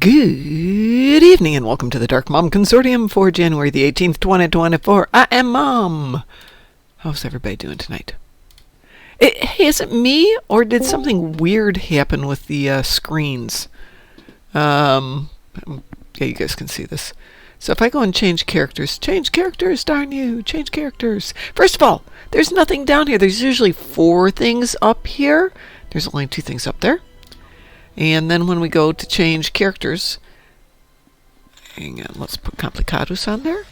Good evening and welcome to the Darkmom Consortium for January the 18th, 2024. I am Mom. How's everybody doing tonight? Hey, is it me or did something weird happen with the screens? Yeah, you guys can see this. So if I go and change characters, darn you, change characters. First of all, there's nothing down here. There's usually 4 things up here. There's only 2 things up there. And then when we go to change characters, hang on, let's put Complicados on there.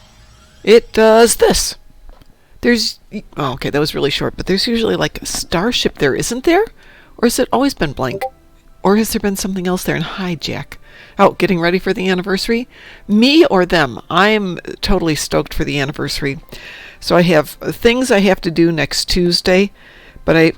It does this. There's, oh, okay, that was really short, but there's usually like a starship there, isn't there? Or has it always been blank? Or has there been something else there? And hi, Jack. Oh, getting ready for the anniversary? Me or them? I'm totally stoked for the anniversary. So I have things I have to do next Tuesday, but I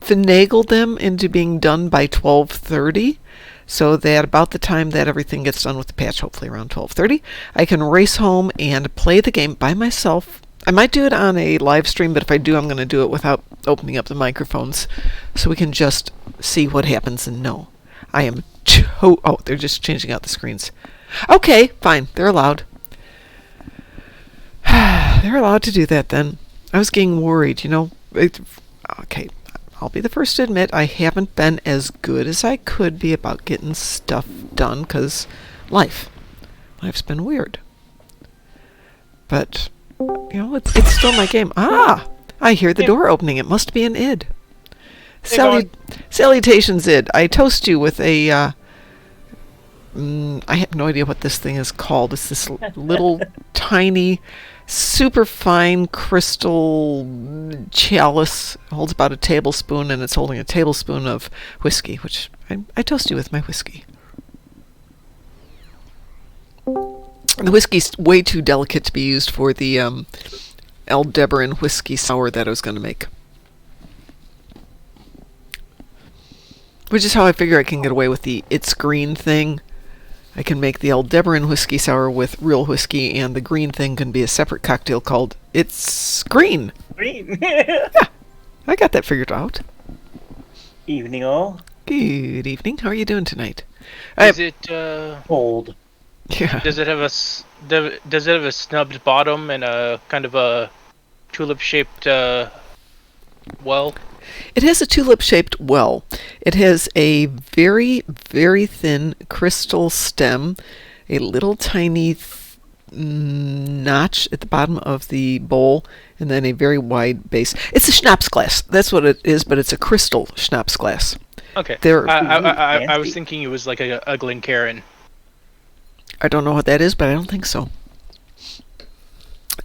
finagled them into being done by 12:30, so that about the time that everything gets done with the patch, hopefully around 12:30, I can race home and play the game by myself. I might do it on a live stream, but if I do, I'm going to do it without opening up the microphones, so we can just see what happens and know. I am oh, they're just changing out the screens. Okay, fine, they're allowed. They're allowed to do that then. I was getting worried, you know. Okay, I'll be the first to admit I haven't been as good as I could be about getting stuff done, because life's been weird. But, you know, it's still my game. Ah! I hear the door opening. It must be an id. Salutations, id. I toast you with a, I have no idea what this thing is called. It's this little tiny, super fine crystal chalice. It holds about a tablespoon, and it's holding a tablespoon of whiskey, which I toast you with my whiskey. The whiskey's way too delicate to be used for the Aldebaran whiskey sour that I was going to make. Which is how I figure I can get away with the It's Green thing. I can make the Aldebaran whiskey sour with real whiskey, and the green thing can be a separate cocktail called It's Green. Green. Yeah, I got that figured out. Evening all. Good evening. How are you doing tonight? Is it Cold. Yeah. Does it have a snubbed bottom and a kind of a tulip-shaped well? It has a tulip-shaped well. It has a very, very thin crystal stem, a little tiny notch at the bottom of the bowl, and then a very wide base. It's a schnapps glass. That's what it is, but it's a crystal schnapps glass. Okay. They're, I was thinking it was like a Glencairn. I don't know what that is, but I don't think so.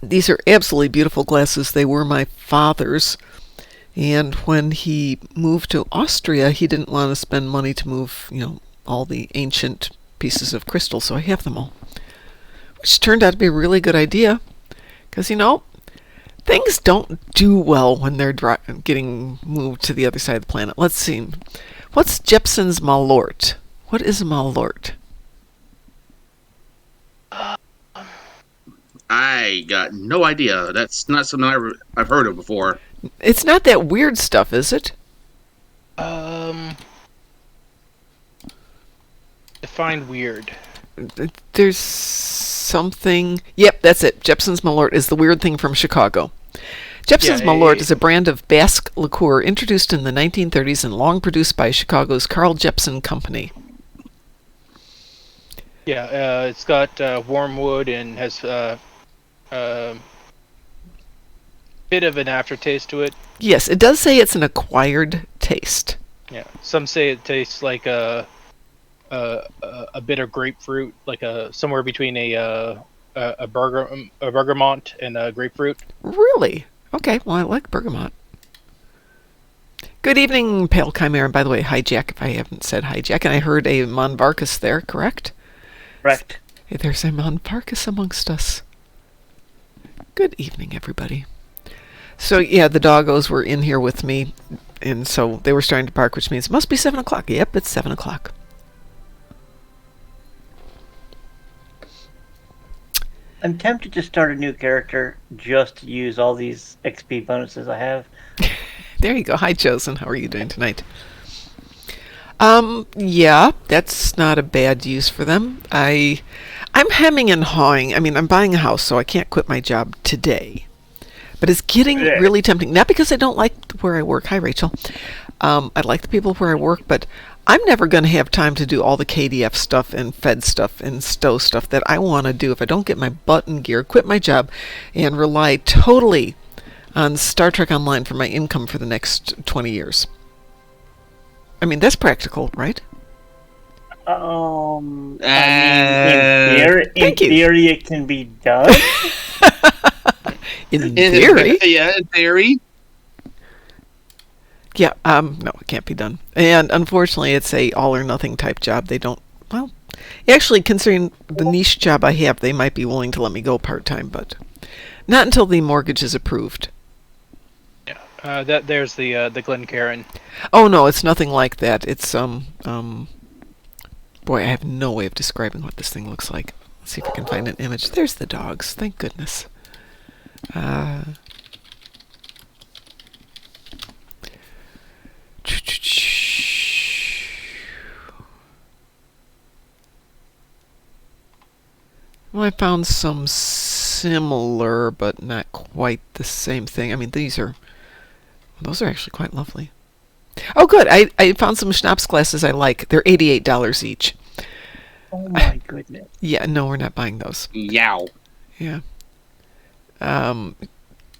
These are absolutely beautiful glasses. They were my father's. And when he moved to Austria, he didn't want to spend money to move, you know, all the ancient pieces of crystal, so I have them all. Which turned out to be a really good idea, because, you know, things don't do well when they're getting moved to the other side of the planet. Let's see. What's Jepson's Malort? What is a Malort? I got no idea. That's not something I've heard of before. It's not that weird stuff, is it? Define weird. There's something... Yep, that's it. Jepson's Malort is the weird thing from Chicago. Jepson's Malort is a brand of Basque liqueur introduced in the 1930s and long produced by Chicago's Carl Jepson Company. Yeah, it's got warm wood and has bit of an aftertaste to it. Yes, it does say it's an acquired taste. Yeah, some say it tastes like a bitter grapefruit, like somewhere between a bergamot and a grapefruit. Really? Okay, well, I like bergamot. Good evening, Pale Chimera. And by the way, hi, Jack, if I haven't said hi, Jack. And I heard a Monvarcus there, correct? Correct. Hey, there's a Monvarcus amongst us. Good evening, everybody. So, yeah, the doggos were in here with me, and so they were starting to bark, which means it must be 7 o'clock. Yep, it's 7 o'clock. I'm tempted to start a new character just to use all these XP bonuses I have. There you go. Hi, Chosen. How are you doing tonight? Yeah, that's not a bad use for them. I'm hemming and hawing. I mean, I'm buying a house, so I can't quit my job today. But it's getting Yeah. really tempting. Not because I don't like where I work. Hi, Rachel. I like the people where I work, but I'm never going to have time to do all the KDF stuff and Fed stuff and Stowe stuff that I want to do if I don't get my butt in gear, quit my job, and rely totally on Star Trek Online for my income for the next 20 years. I mean, that's practical, right? I mean, Thank you. theory, it can be done. In theory. Yeah, in theory. Yeah, no, it can't be done. And unfortunately, it's a all or nothing type job. They don't, well, actually, considering the niche job I have, they might be willing to let me go part-time, but not until the mortgage is approved. Yeah, there's the Glencairn. Oh, no, it's nothing like that. It's, boy, I have no way of describing what this thing looks like. Let's see if I can find an image. There's the dogs. Thank goodness. Well, I found some similar, but not quite the same thing. I mean, those are actually quite lovely. Oh, good. I found some schnapps glasses I like. They're $88 each. Oh my goodness. Yeah, no, we're not buying those. Yow. Yeah.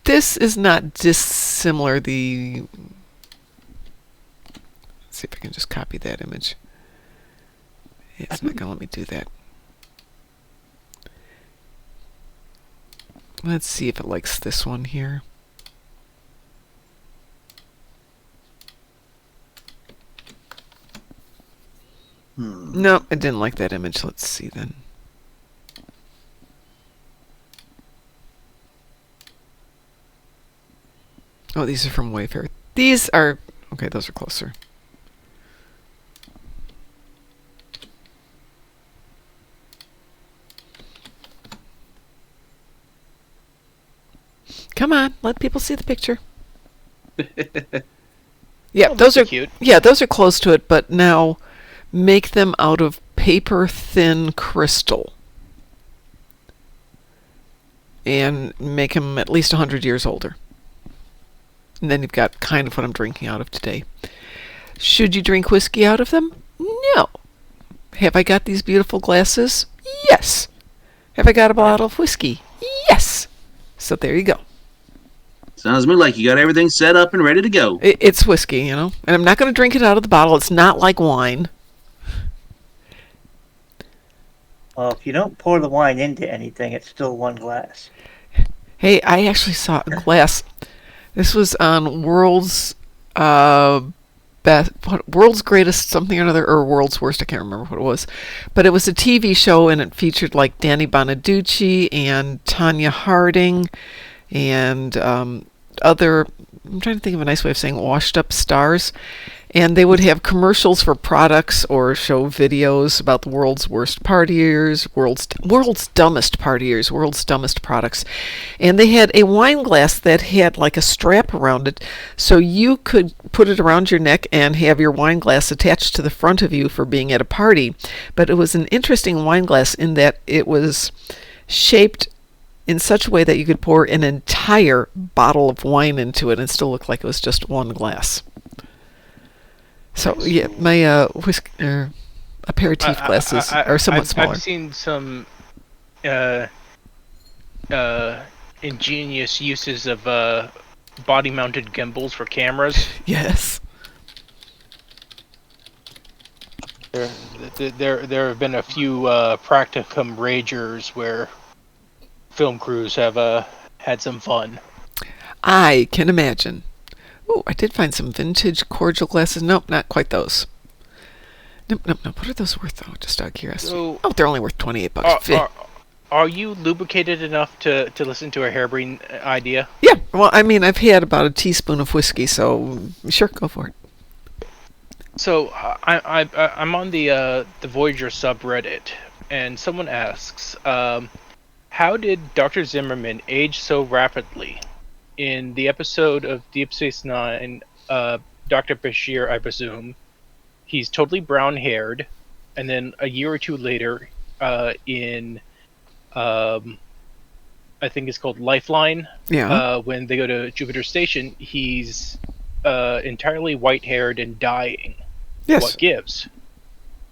This is not dissimilar. Let's see if I can just copy that image. It's not going to let me do that. Let's see if it likes this one here. No, it didn't like that image. Let's see then. Oh, these are from Wayfair. These are... Okay, those are closer. Come on, let people see the picture. Yeah, Oh, those that's are cute. Yeah, those are close to it, but now make them out of paper thin crystal. And make them at least 100 years older. And then you've got kind of what I'm drinking out of today. Should you drink whiskey out of them? No. Have I got these beautiful glasses? Yes. Have I got a bottle of whiskey? Yes. So there you go. Sounds to me like you got everything set up and ready to go. It's whiskey, you know. And I'm not going to drink it out of the bottle. It's not like wine. Well, if you don't pour the wine into anything, it's still one glass. Hey, I actually saw a glass. This was on World's World's Greatest something or another, or World's Worst. I can't remember what it was, but it was a TV show, and it featured like Danny Bonaducci and Tanya Harding, and other. I'm trying to think of a nice way of saying washed-up stars. And they would have commercials for products or show videos about the world's worst partiers, world's dumbest partiers, world's dumbest products. And they had a wine glass that had like a strap around it, so you could put it around your neck and have your wine glass attached to the front of you for being at a party. But it was an interesting wine glass in that it was shaped in such a way that you could pour an entire bottle of wine into it and still look like it was just one glass. So yeah, my aperitif glasses are somewhat smaller. I've seen some ingenious uses of body-mounted gimbals for cameras. Yes. There have been a few practicum ragers where film crews have had some fun. I can imagine. Oh, I did find some vintage cordial glasses. Nope, not quite those. Nope. What are those worth, though? Just out of curiosity. So, oh, they're only worth $28. Are you lubricated enough to listen to a harebrained idea? Yeah. Well, I mean, I've had about a teaspoon of whiskey, so sure, go for it. So I'm on the Voyager subreddit, and someone asks, how did Dr. Zimmerman age so rapidly? In the episode of Deep Space Nine, Dr. Bashir, I presume, he's totally brown-haired, and then a year or two later, in I think it's called Lifeline. Yeah. When they go to Jupiter Station, he's entirely white-haired and dying. Yes. What gives?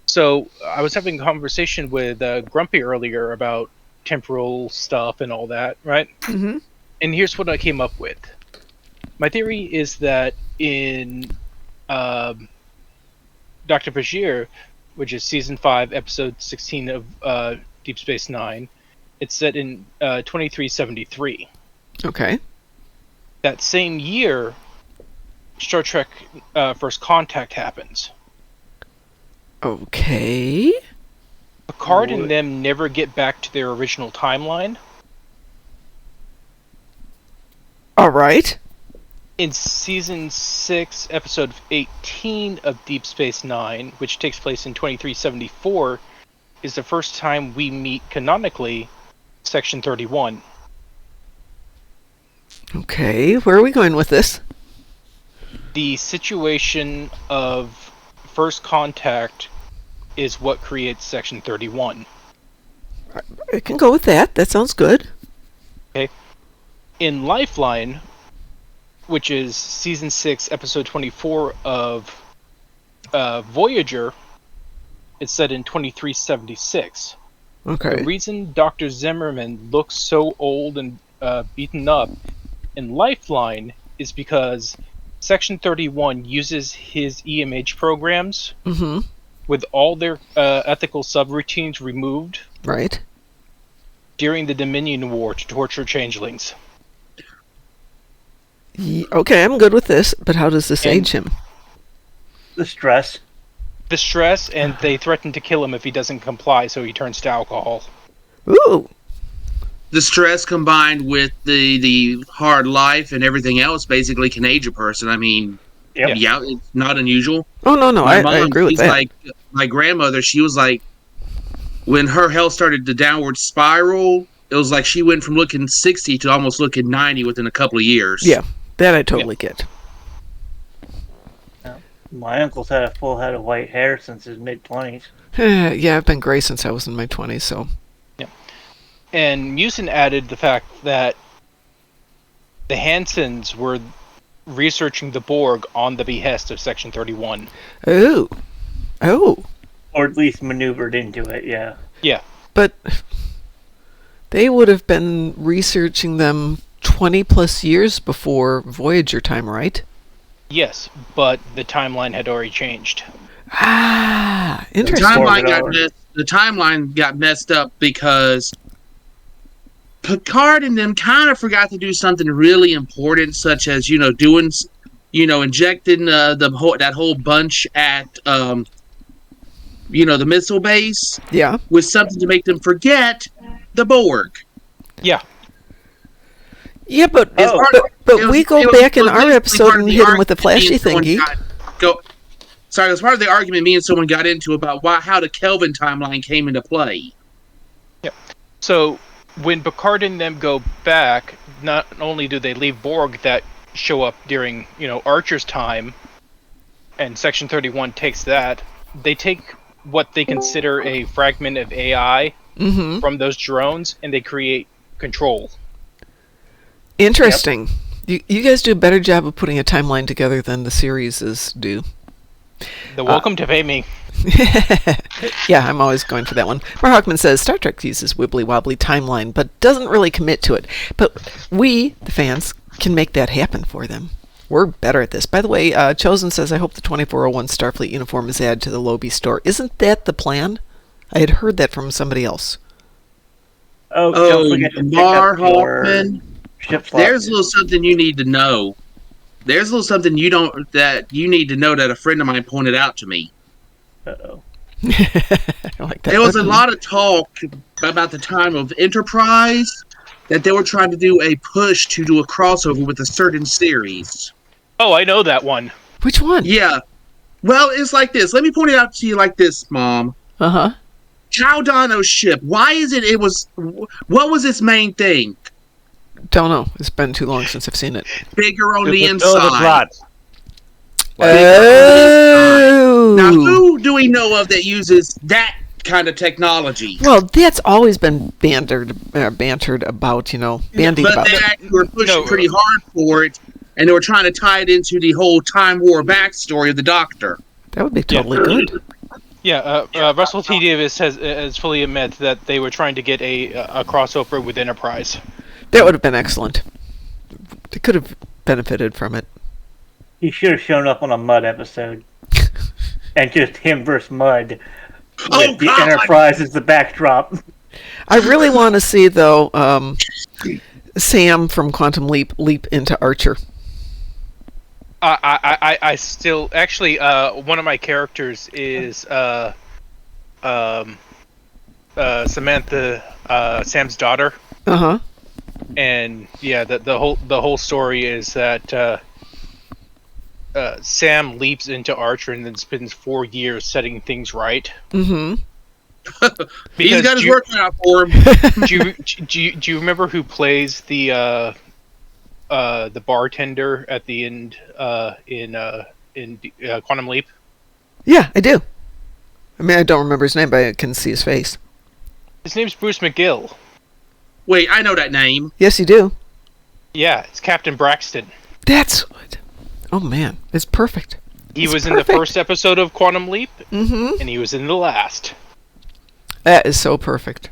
So I was having a conversation with Grumpy earlier about temporal stuff and all that, right? Mm-hmm. And here's what I came up with. My theory is that in Dr. Bashir, which is season 5, episode 16 of Deep Space Nine, it's set in 2373. Okay. That same year, Star Trek First Contact happens. Okay. Picard and them never get back to their original timeline. All right. In season 6, episode 18 of Deep Space Nine, which takes place in 2374, is the first time we meet canonically Section 31. Okay. Where are we going with this? The situation of First Contact is what creates Section 31. I can go with that. That sounds good. Okay. In Lifeline, which is season 6, episode 24 of Voyager, it's set in 2376. Okay. The reason Dr. Zimmerman looks so old and beaten up in Lifeline is because Section 31 uses his EMH programs Mm-hmm. with all their ethical subroutines removed Right. during the Dominion War to torture changelings. Okay, I'm good with this, but how does this age him? The stress. The stress, and they threaten to kill him if he doesn't comply, so he turns to alcohol. Ooh. The stress combined with the hard life and everything else basically can age a person. I mean, Yep. yeah, it's not unusual. Oh, no, I agree with she's that. like, my grandmother, she was like, when her health started to downward spiral, it was like she went from looking 60 to almost looking 90 within a couple of years. Yeah, that I totally get. My uncle's had a full head of white hair since his mid-20s. Yeah, I've been gray since I was in my 20s, so... And Musin added the fact that the Hansons were researching the Borg on the behest of Section 31. Oh. Or at least maneuvered into it, yeah. Yeah. But they would have been researching them 20 plus years before Voyager time, right? Yes, but the timeline had already changed. Ah, The interesting. timeline got messed up because Picard and them kind of forgot to do something really important, such as injecting that whole bunch at the missile base. Yeah. With something to make them forget the Borg. Yeah. Yeah, but we go back in our episode and hit him with the flashy thingy. Sorry, it was part of the argument me and someone got into about how the Kelvin timeline came into play. Yeah. So when Picard and them go back, not only do they leave Borg that show up during, Archer's time, and Section 31 takes that, they take what they consider a fragment of AI from those drones, and they create control. Interesting. Yep. You guys do a better job of putting a timeline together than the series do. They're welcome to pay me. Yeah, I'm always going for that one. Mark Hockman says Star Trek uses wibbly-wobbly timeline, but doesn't really commit to it. But we, the fans, can make that happen for them. We're better at this. By the way, Chosen says, I hope the 2401 Starfleet uniform is added to the Lobby store. Isn't that the plan? I had heard that from somebody else. Don't forget to pick Mar up your Hoffman. ship slot. There's a little something you need to know. There's a little something that you need to know that a friend of mine pointed out to me. Uh-oh. I like that. There was a lot of talk about the time of Enterprise that they were trying to do a push to do a crossover with a certain series. Oh, I know that one. Which one? Yeah. Well, it's like this. Let me point it out to you like this, Mom. Uh-huh. Chaldano's ship. Why is it? What was its main thing? Don't know. It's been too long since I've seen it. Bigger on the Fulfill the inside. plot. Oh. Now, who do we know of that uses that kind of technology? Well, that's always been bantered about, bandied But about. they actually were pushing pretty hard for it, and they were trying to tie it into the whole Time War backstory of the Doctor. That would be totally good. Yeah, Russell T. Davis has fully admitted that they were trying to get a crossover with Enterprise. That would have been excellent. They could have benefited from it. He should have shown up on a Mud episode. And just him versus Mud. With the Enterprise as the backdrop. I really want to see, though, Sam from Quantum Leap into Archer. I still actually one of my characters is Samantha, Sam's daughter. Uh-huh. And yeah, the whole story is that Sam leaps into Archer and then spends 4 years setting things right. Mm-hmm. He's got his work out for him. Do you remember who plays the bartender at the end in Quantum Leap? Yeah, I do. I mean, I don't remember his name, but I can see his face. His name's Bruce McGill. Wait, I know that name. Yes, you do. Yeah, it's Captain Braxton. That's what. Oh man, it's perfect. He was in the first episode of Quantum Leap, Mm-hmm. and he was in the last. That is so perfect.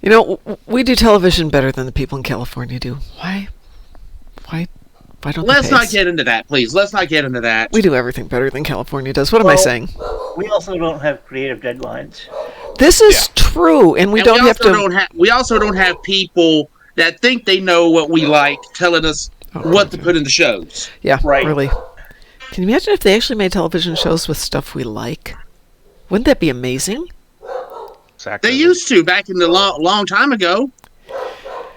We do television better than the people in California do. Why don't Let's they pay not us? get into that, please. Let's not get into that. We do everything better than California does. What am I saying? We also don't have creative deadlines. This is true, and we don't have to. We also don't have people that think they know what we like telling us what to put in the shows. Yeah, Right. really. Can you imagine if they actually made television shows with stuff we like? Wouldn't that be amazing? They used to back in the long time ago.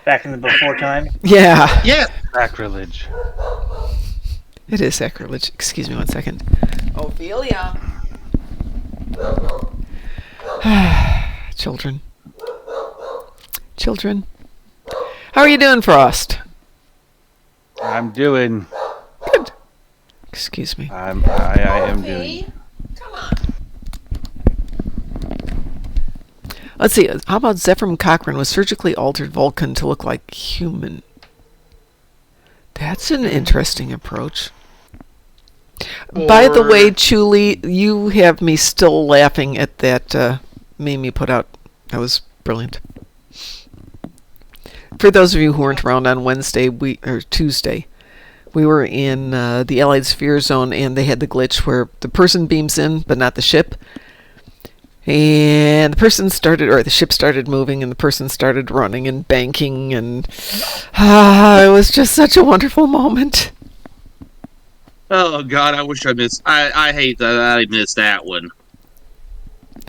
Back in the before time. Yeah. Yeah. Sacrilege. It is sacrilege. Excuse me one second. Ophelia. Children. How are you doing, Frost? I'm doing. Good. Excuse me. I am doing. Come on. Let's see. How about Zephram Cochrane was surgically altered Vulcan to look like human? That's an interesting approach. By the way, Chuli, you have me still laughing at that meme you put out. That was brilliant. For those of you who weren't around on Tuesday, we were in the Allied Sphere Zone, and they had the glitch where the person beams in, but not the ship. And the ship started moving, and the person started running and banking, and it was just such a wonderful moment. Oh God, I wish I missed. I hate that I missed that one.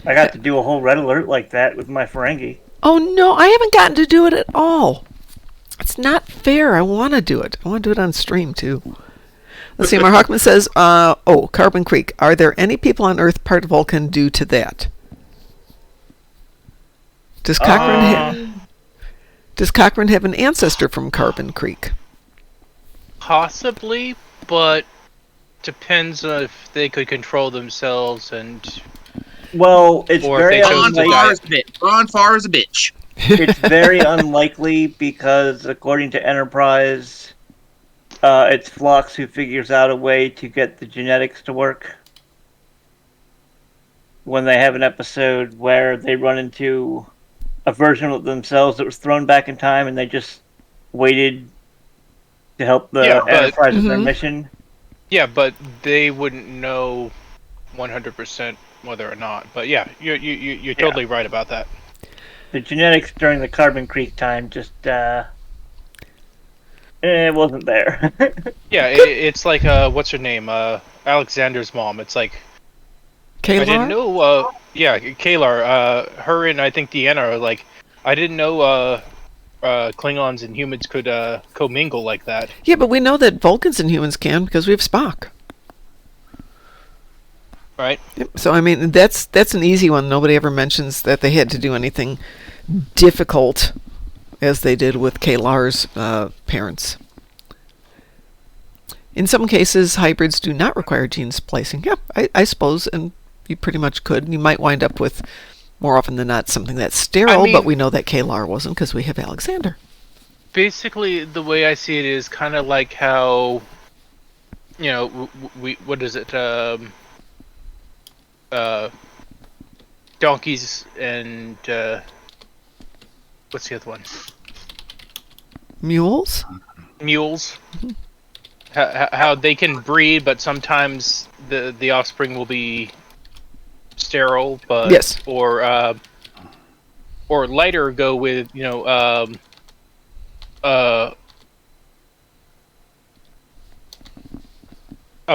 I got to do a whole red alert like that with my Ferengi. Oh no, I haven't gotten to do it at all. It's not fair. I want to do it. I want to do it on stream too. Let's see. Mark Hockman says, Carbon Creek. Are there any people on Earth part Vulcan due to that? Does Cochrane have an ancestor from Carbon Creek? Possibly, but depends on if they could control themselves and. Well, it's Or if very they chose to unlikely. Ron Farr is a bitch. It's very unlikely because, according to Enterprise, it's Phlox who figures out a way to get the genetics to work. When they have an episode where they run into a version of themselves that was thrown back in time, and they just waited to help the Enterprise with their mission. Yeah, but they wouldn't know 100% whether or not. But yeah, you're totally right about that. The genetics during the Carbon Creek time just it wasn't there. Yeah, it's like what's her name? Alexander's mom. It's like Kalar? I didn't know. Kalar. Her and I think Deanna are like. I didn't know Klingons and humans could commingle like that. Yeah, but we know that Vulcans and humans can because we have Spock. Right. Yep. So I mean, that's an easy one. Nobody ever mentions that they had to do anything difficult as they did with Kalar's parents. In some cases, hybrids do not require gene splicing. Yeah, I suppose, and you pretty much could. You might wind up with, more often than not, something that's sterile, but we know that Kalar wasn't because we have Alexander. Basically, the way I see it is kind of like how, what is it? Donkeys and what's the other one? Mules? Mules. Mm-hmm. How they can breed, but sometimes the offspring will be sterile, but yes, or lighter go with a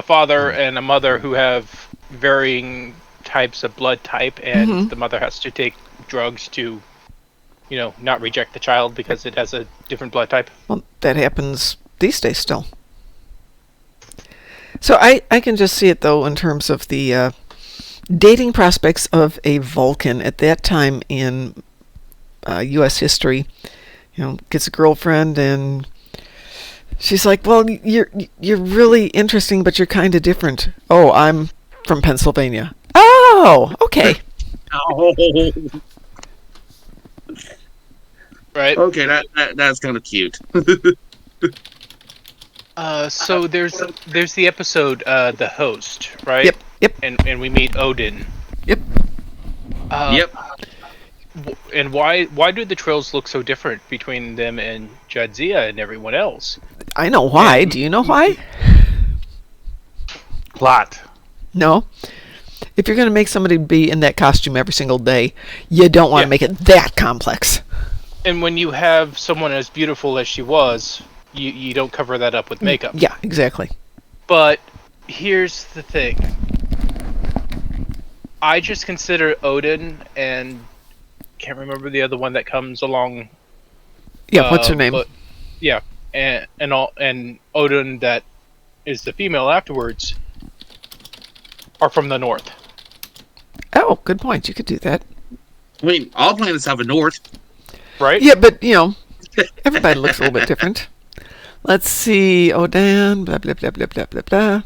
father and a mother who have varying types of blood type, and the mother has to take drugs to not reject the child because it has a different blood type. Well, that happens these days still. So I can just see it, though, in terms of the dating prospects of a Vulcan at that time in U.S. history. Gets a girlfriend, and she's like, well, you're really interesting, but you're kind of different. Oh, I'm from Pennsylvania. Oh, okay. Right. Okay, that's kind of cute. So there's the episode The Host, right? Yep. And we meet Odin. Yep. Yep. And why do the trails look so different between them and Jadzia and everyone else? I know why. Do you know why? Plot. No. If you're going to make somebody be in that costume every single day, you don't want to make it that complex. And when you have someone as beautiful as she was, you don't cover that up with makeup. Yeah, exactly. But here's the thing. I just consider Odin, and can't remember the other one that comes along. Yeah, what's her name? But, yeah, and Odin, that is the female afterwards, are from the north. Oh, good point. You could do that. I mean, all planets have a north. Right? Yeah, but, everybody looks a little bit different. Let's see. Odin, blah, blah, blah, blah, blah, blah, blah.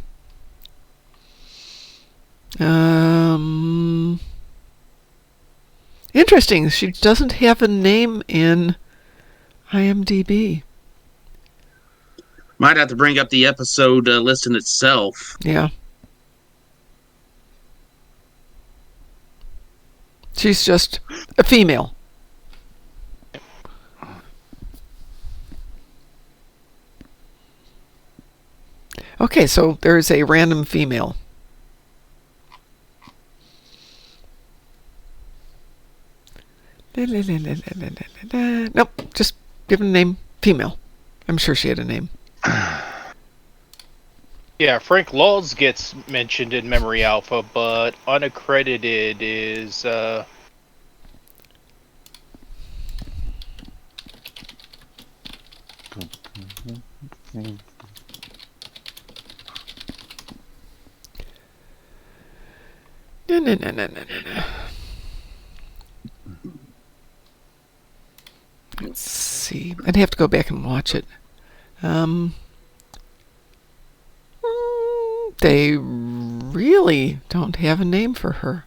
Interesting. She doesn't have a name in IMDb. Might have to bring up the episode list in itself. Yeah. She's just a female. Okay, so there's a random female. Nope, just give it a name. Female. I'm sure she had a name. Yeah, Frank Laws gets mentioned in Memory Alpha, but unaccredited is No. Let's see. I'd have to go back and watch it. They really don't have a name for her.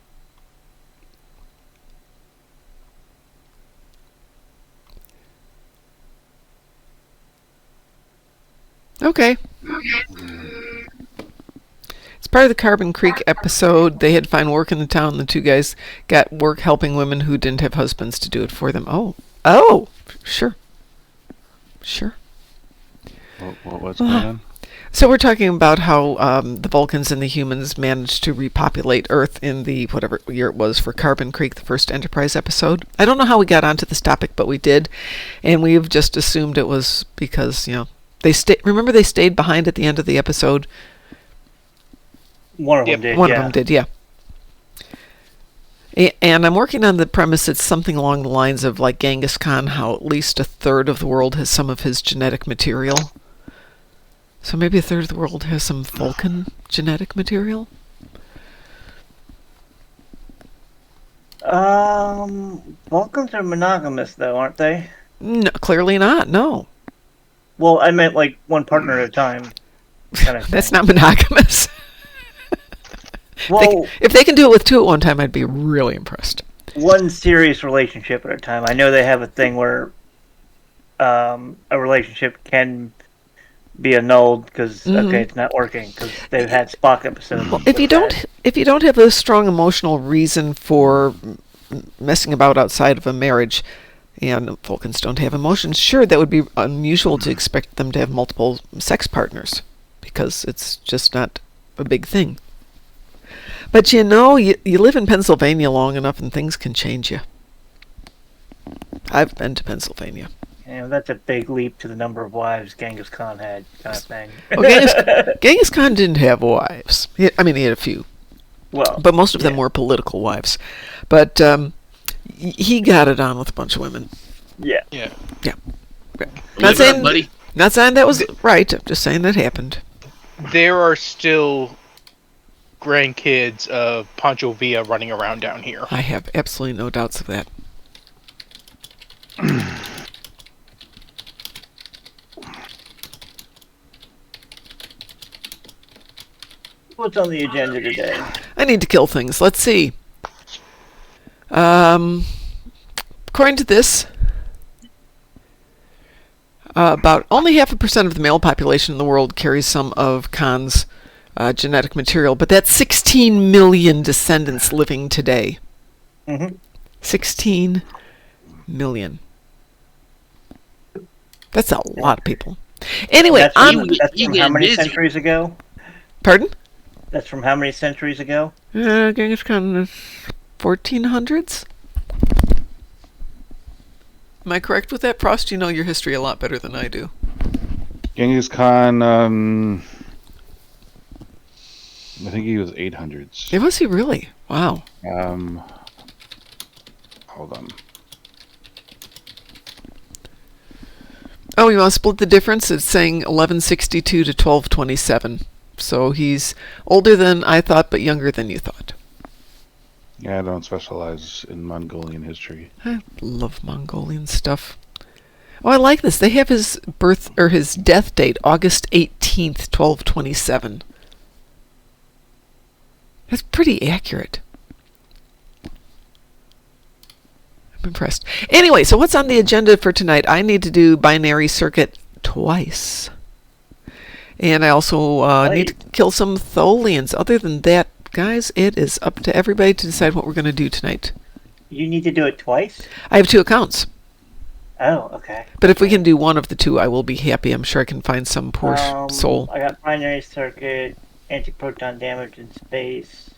Okay. It's part of the Carbon Creek episode. They had to find work in the town. The two guys got work helping women who didn't have husbands to do it for them. Oh, sure. What's going on? So we're talking about how the Vulcans and the humans managed to repopulate Earth in the whatever year it was for Carbon Creek, the first Enterprise episode. I don't know how we got onto this topic, but we did, and we've just assumed it was because they remember they stayed behind at the end of the episode. One of them did. One of them did, yeah. And I'm working on the premise it's something along the lines of like Genghis Khan, how at least a third of the world has some of his genetic material. So maybe a third of the world has some Vulcan genetic material? Vulcans are monogamous, though, aren't they? No, clearly not. No. Well, I meant like one partner at a time. Kind of That's thing. not monogamous. Well, if they can do it with two at one time, I'd be really impressed. One serious relationship at a time. I know they have a thing where a relationship can be annulled because it's not working because they've had Spock episodes. Well, if you don't have a strong emotional reason for messing about outside of a marriage, and Vulcans don't have emotions, sure, that would be unusual to expect them to have multiple sex partners because it's just not a big thing. But you live in Pennsylvania long enough and things can change you. I've been to Pennsylvania. Yeah, that's a big leap to the number of wives Genghis Khan had, kind of thing. Well, Genghis Khan didn't have wives. He had a few. Well, but most of them were political wives. But he got it on with a bunch of women. Yeah. Not saying that was right. I'm just saying that happened. There are still grandkids of Pancho Villa running around down here. I have absolutely no doubts of that. What's on the agenda today? I need to kill things. Let's see. According to this, about only 0.5% of the male population in the world carries some of Khan's genetic material, but that's 16 million descendants living today. 16 million. That's a lot of people. Anyway, that's from how many centuries ago? Pardon? That's from how many centuries ago? Genghis Khan, 1400s. Am I correct with that, Frost? You know your history a lot better than I do. Genghis Khan, I think he was 800s. Yeah, was he really? Wow. Hold on. Oh, you want to split the difference? It's saying 1162 to 1227. So he's older than I thought, but younger than you thought. Yeah, I don't specialize in Mongolian history. I love Mongolian stuff. Oh, I like this. They have his his death date, August 18th, 1227. That's pretty accurate. I'm impressed. Anyway, so what's on the agenda for tonight? I need to do binary circuit twice. And I also need to kill some Tholians. Other than that, guys, it is up to everybody to decide what we're going to do tonight. You need to do it twice? I have 2 accounts. Oh, okay. But if we can do one of the 2, I will be happy. I'm sure I can find some poor soul. I got binary circuit, anti-proton damage in space.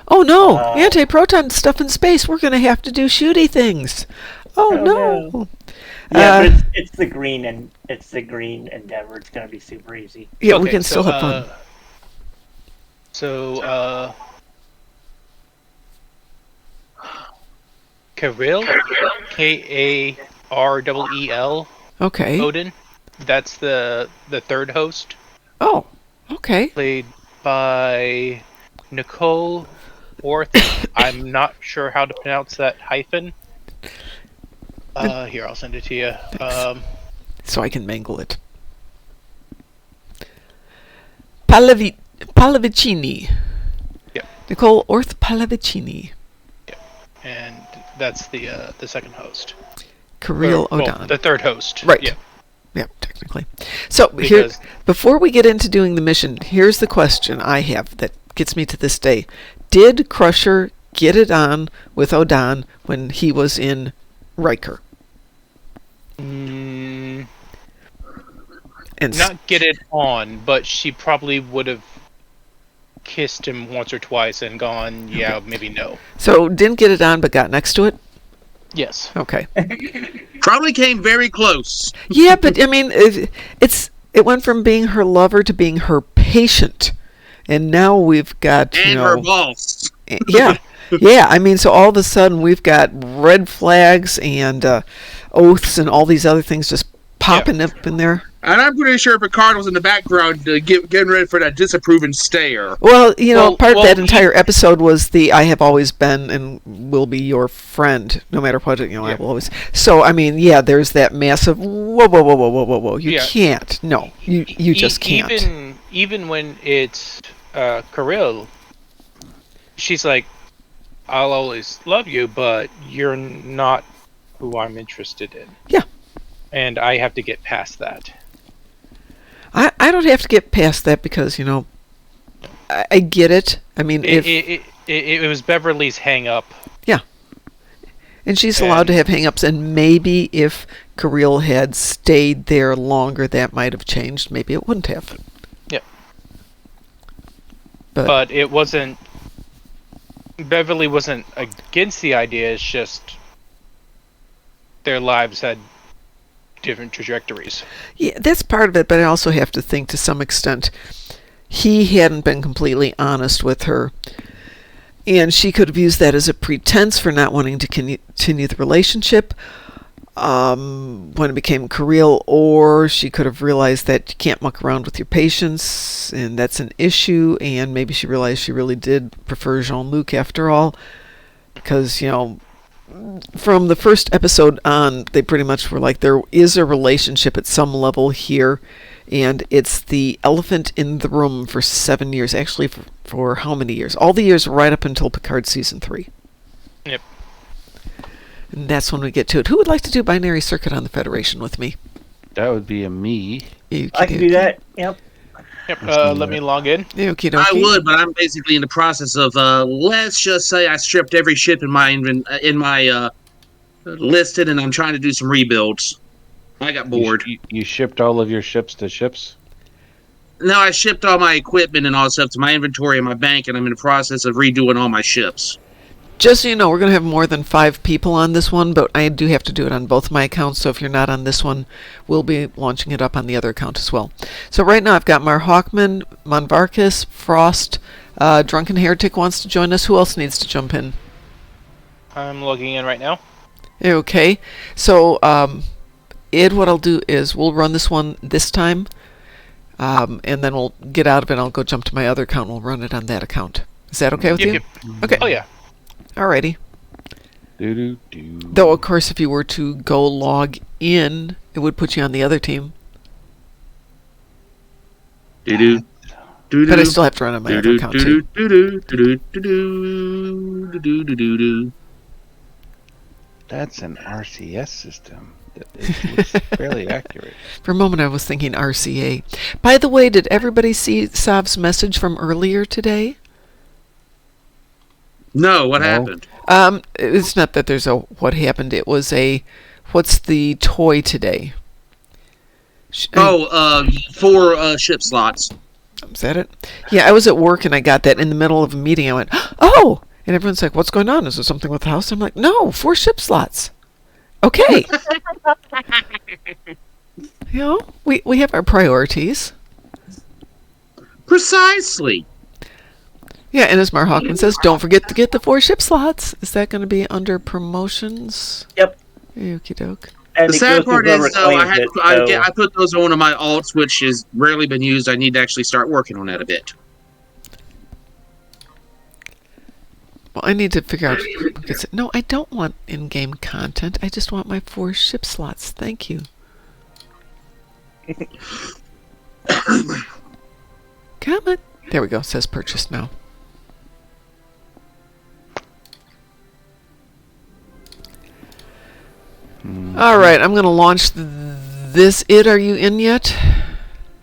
Oh no! Anti-proton stuff in space. We're going to have to do shooty things. Oh no! Yeah, but it's the green endeavor. It's going to be super easy. Yeah, okay, we can still have fun. Karel, Karreel. Okay. Odin. That's the third host. Oh, okay. Played by Nicole Orth. I'm not sure how to pronounce that hyphen. Here, I'll send it to you. So I can mangle it. Pallavicini. Yep. Nicole Orth Pallavicini. Yep. And that's the second host. Karreel Odin. Well, the third host. Right. Yeah. Yeah, technically. So before we get into doing the mission, here's the question I have that gets me to this day. Did Crusher get it on with Odin when he was in Riker? Not get it on, but she probably would have kissed him once or twice and gone, yeah, okay. Maybe no. So didn't get it on, but got next to it? Yes. Okay. Probably came very close. Yeah, but I mean, it went from being her lover to being her patient, and now we've got her boss. Yeah, yeah. I mean, so all of a sudden we've got red flags and oaths and all these other things just popping up in there. And I'm pretty sure Picard was in the background getting ready for that disapproving stare. Well, part of that he- entire episode was the "I have always been and will be your friend, no matter what." I will always. So I mean, yeah, there's that massive whoa. You can't. No, you just can't. Even when it's Kirill, she's like, "I'll always love you, but you're not who I'm interested in." Yeah. And I have to get past that. I don't have to get past that because I get it. I mean, It was Beverly's hang up. Yeah. And she's allowed to have hang-ups, and maybe if Kirill had stayed there longer, that might have changed. Maybe it wouldn't have. Yeah. But it wasn't... Beverly wasn't against the idea, it's just their lives had different trajectories. yeah, that's part of it, but I also have to think to some extent he hadn't been completely honest with her. And she could have used that as a pretense for not wanting to continue the relationship when it became Kirill, or she could have realized that you can't muck around with your patients, and that's an issue, and maybe she realized she really did prefer Jean-Luc after all, because, from the first episode on, they pretty much were like, there is a relationship at some level here, and it's the elephant in the room for 7 years. Actually, for how many years? All the years right up until Picard Season 3. Yep. And that's when we get to it. Who would like to do Binary Circuit on the Federation with me? That would be a me. I can do that. Yep. Yep. Let me log in. Okie I dokie. would, but I'm basically in the process of let's just say I stripped every ship in my listed, and I'm trying to do some rebuilds. I got bored. You shipped all of your ships to ships? No, I shipped all my equipment and all stuff to my inventory and my bank, and I'm in the process of redoing all my ships. Just so you know, we're going to have more than 5 people on this one, but I do have to do it on both my accounts, so if you're not on this one, we'll be launching it up on the other account as well. So right now I've got Mar Hawkman, Monvarkas, Frost, Drunken Heretic wants to join us. Who else needs to jump in? I'm logging in right now. Okay, so Ed, what I'll do is we'll run this one this time, and then we'll get out of it, and I'll go jump to my other account, and we'll run it on that account. Is that okay with you? Yep. Okay. Oh, yeah. Alrighty. Do-do-do. Though, of course, if you were to go log in, it would put you on the other team. Do-do. Do-do. But I still have to run on my other account, too. That's an RCS system. It looks fairly accurate. For a moment, I was thinking RCA. By the way, did everybody see Sav's message from earlier today? No, what No. happened? It's not that there's a what happened. It was a what's the toy today? 4 ship slots. Is that it? Yeah, I was at work and I got that in the middle of a meeting. I went, oh! And everyone's like, what's going on? Is there something with the house? I'm like, no, 4 ship slots. Okay. We have our priorities. Precisely. Yeah, and as Mar Hawkman says, don't forget to get the 4 ship slots. Is that going to be under promotions? Yep. Okie doke. And The it sad goes to part whoever is, though, claims it, so- I put those on one of my alts, which has rarely been used. I need to actually start working on that a bit. Well, I need to figure out who gets it. No, I don't want in-game content. I just want my 4 ship slots. Thank you. Come on. There we go. It says purchased now. All right, I'm going to launch this. Are you in yet?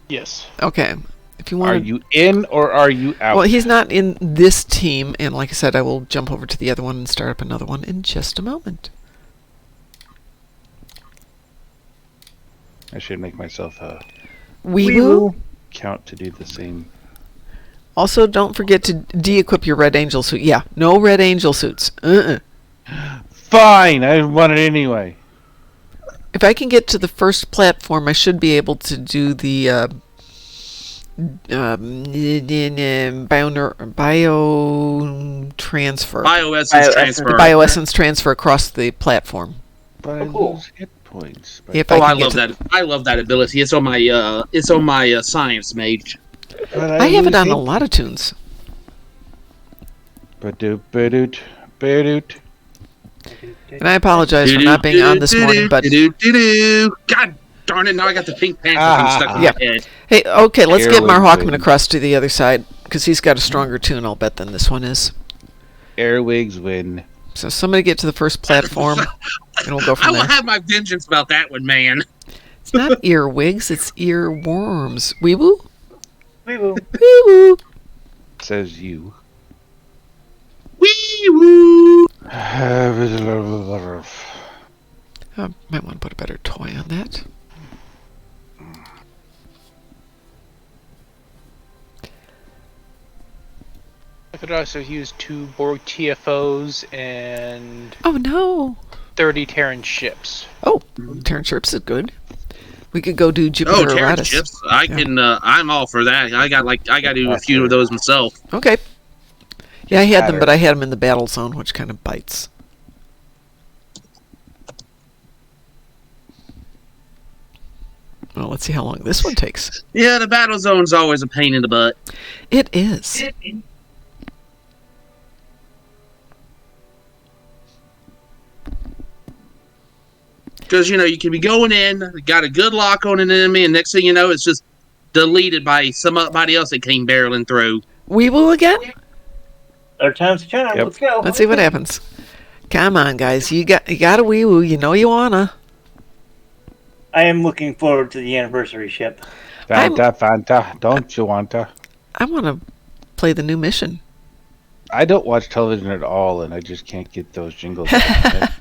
Yes. Okay. If you Are want, you in or are you out? well, he's not in this team, and like I said, I will jump over to the other one and start up another one in just a moment. I should make myself a Weewoo. count to do the same. Also, don't forget to de-equip your Red Angel suit. Yeah, no Red Angel suits. Fine, I want it anyway. If I can get to the first platform, I should be able to do the biotransfer. Bioessence transfer. Bioessence transfer across the platform. But I cool. lose hit points. If Oh, I I can get love to, that. I love that ability. It's on my science mage. But I have it lose on a hit- lot of tunes. Ba-doot, ba-doot, ba-doot. And I apologize for not being on this morning, but God darn it! Now I got the Pink Panther thing stuck in Yeah. my head. hey, okay, let's get Earwig Marhawkman wins. across to the other side because he's got a stronger tune, I'll bet, than this one is. Airwigs win. So somebody get to the first platform, and we'll go I from will there. have my vengeance about that one, man. It's not earwigs, it's earworms. Wee woo? Wee woo. Wee woo. Says you. Wee woo! Might want to put a better toy on that. I could also use 2 Borg TFOs and Oh no! 30 Terran ships. Oh, Terran Ships is good. We could go do Oh, Jupiter Terran Eratus. chips. I can. I'm all for that. I got to do a few of those myself. Okay. Yeah, I had them, Better. but I had them in the battle zone, which kind of bites. Well, let's see how long this one takes. Yeah, the battle zone's always a pain in the butt. It is. Because, you can be going in, got a good lock on an enemy, and next thing you know, it's just deleted by somebody else that came barreling through. We will again? Third time's a charm. Yep. Let's go. Let's see what happens. Come on, guys. You got a wee woo. You know you wanna. I am looking forward to the anniversary ship. Fanta, don't you want to? I want to play the new mission. I don't watch television at all, and I just can't get those jingles. out of my head.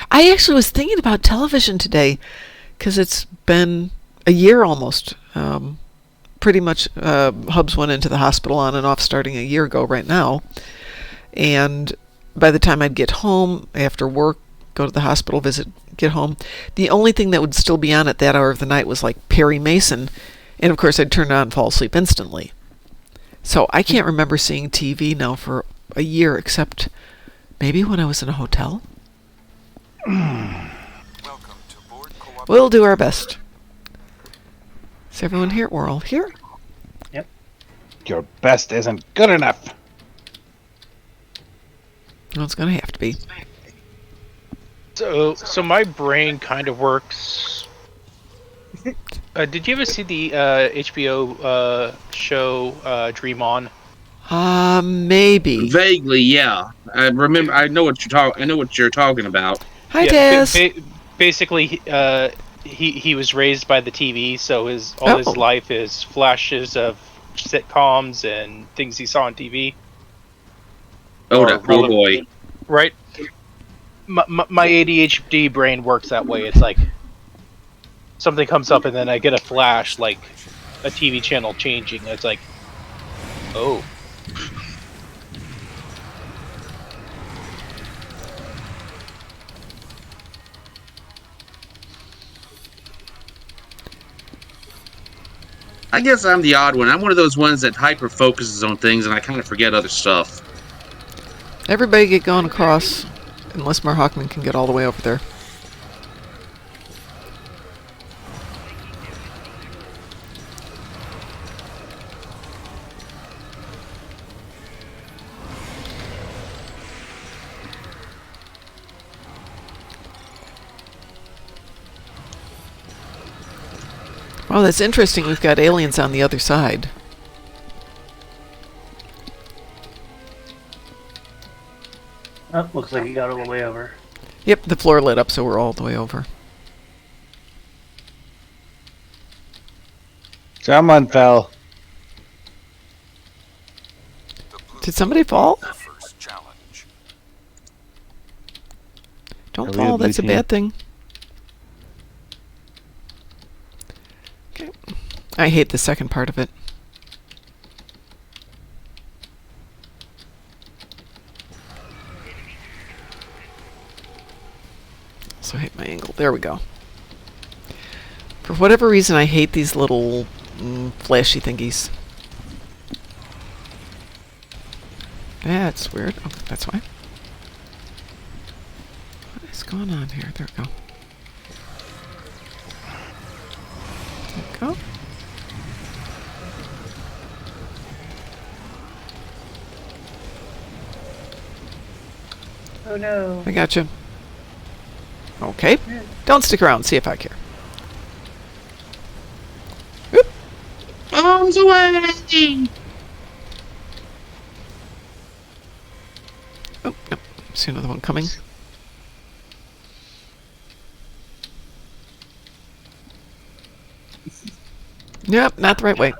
I actually was thinking about television today because it's been a year almost. Pretty much, Hubs went into the hospital on and off starting a year ago right now. And by the time I'd get home after work, go to the hospital visit, get home, the only thing that would still be on at that hour of the night was like Perry Mason. And of course, I'd turn it on and fall asleep instantly. So I can't remember seeing TV now for a year, except maybe when I was in a hotel. We'll do our best. Is everyone here? We're all here? Your best isn't good enough. Well, it's going to have to be. So my brain kind of works. Did you ever see the HBO show Dream On? Maybe. Vaguely, yeah. I remember. I know what you're talking about. Hi, Yeah, Tess. basically, he was raised by the TV, so all his Oh. life is flashes of sitcoms and things he saw on TV. Oh, Or that poor relevant- boy. Right. My ADHD brain works that way. It's like something comes up and then I get a flash, like a TV channel changing. It's like, oh. I guess I'm the odd one. I'm one of those ones that hyper focuses on things, and I kind of forget other stuff. Everybody get going across, unless Marhawkman can get all the way over there. Oh, that's interesting. We've got aliens on the other side. Oh, looks like he got all the way over. Yep, the floor lit up, so we're all the way over. Someone fell. Did somebody fall? Don't Are we fall, the that's a blue team? bad thing. Okay. I hate the second part of it. Also hate my angle. There we go. For whatever reason, I hate these little flashy thingies. That's weird. Oh, that's why. What is going on here? There we go. Go. Oh no. I got you. Okay. Don't stick around. See if I care. Oop. Bombs away! Oh, no. See another one coming. Yep, not the right way.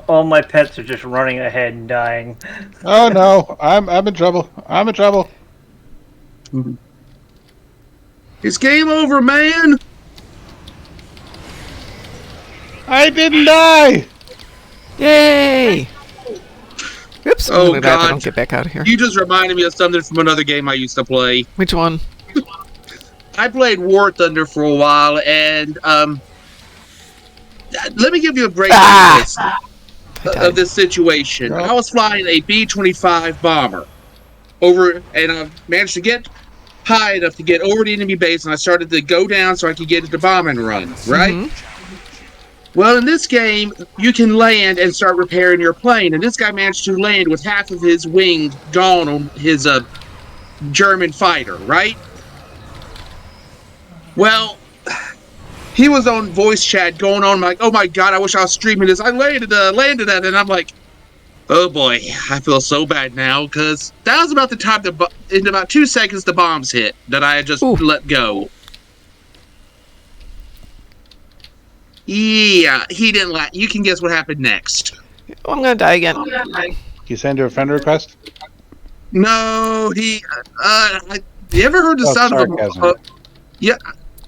All my pets are just running ahead and dying. Oh no, I'm in trouble. I'm in trouble. It's game over, man! I didn't die. Yay! Oops, I'm Oh, gonna die if I God. don't get back out of here. You just reminded me of something from another game I used to play. Which one? I played War Thunder for a while, and let me give you a breakdown of this situation. Yep. I was flying a B-25 bomber over, and I managed to get high enough to get over the enemy base, and I started to go down so I could get into bombing run, right? Mhm. Well, in this game, you can land and start repairing your plane, and this guy managed to land with half of his wing gone on his German fighter, right? Well, he was on voice chat going on like, "Oh my God, I wish I was streaming this. I landed that," and I'm like, "Oh boy, I feel so bad now," because that was about the time in about 2 seconds the bombs hit that I had just Ooh. let go. Yeah, he didn't like. You can guess what happened next. Oh, I'm gonna die again. You send her a friend request? No, he. You ever heard the Oh, sound sarcasm. of? Yeah.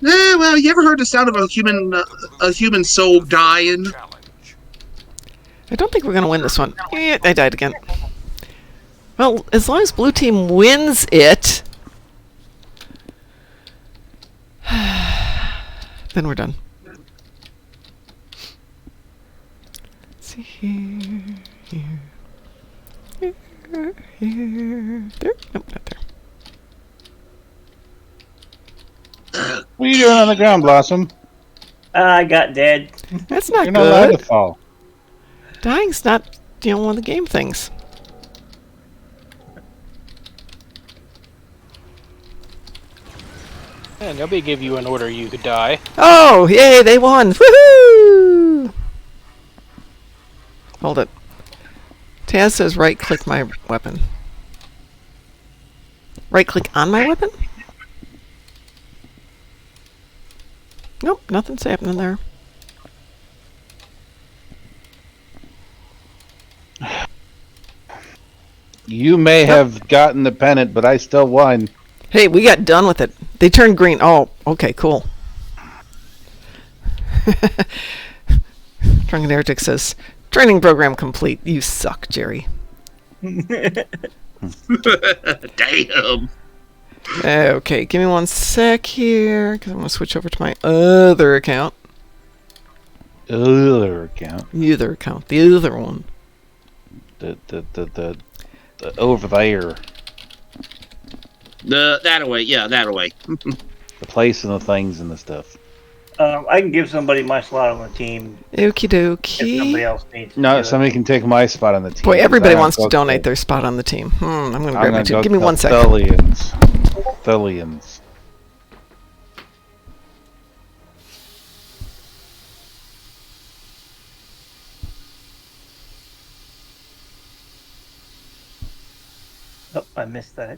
Well, you ever heard the sound of a human soul dying? I don't think we're gonna win this one. Yeah, I died again. Well, as long as blue team wins it, then we're done. Let's see here. There? Nope, not there. What are you doing on the ground, Blossom? I got dead. That's not You're not allowed good. to fall. Dying's not, one of the game things. Yeah, nobody gave you an order you could die. Oh, yay, they won! Woohoo! Hold it. Taz says right-click my weapon. Right-click on my weapon? Nope, nothing's happening there. You may have gotten the pennant, but I still won. Hey, we got done with it. They turned green. Oh, okay, cool. Drunken Heretic says, training program complete. You suck, Jerry. Damn. Okay, give me one sec here, because I'm going to switch over to my other account. Other account. The other account. The other one. The over there. That away. Yeah, that away. The place and the things and the stuff. I can give somebody my slot on the team Okie if somebody dokie. else needs to. No, do it. somebody can take my spot on the team. Boy, 'cause everybody I wants to go donate to- their spot on the team. I'm going to I'm grab my gonna two. go Give me to 1 sec. Thullians. Thullians. Oh, I missed that.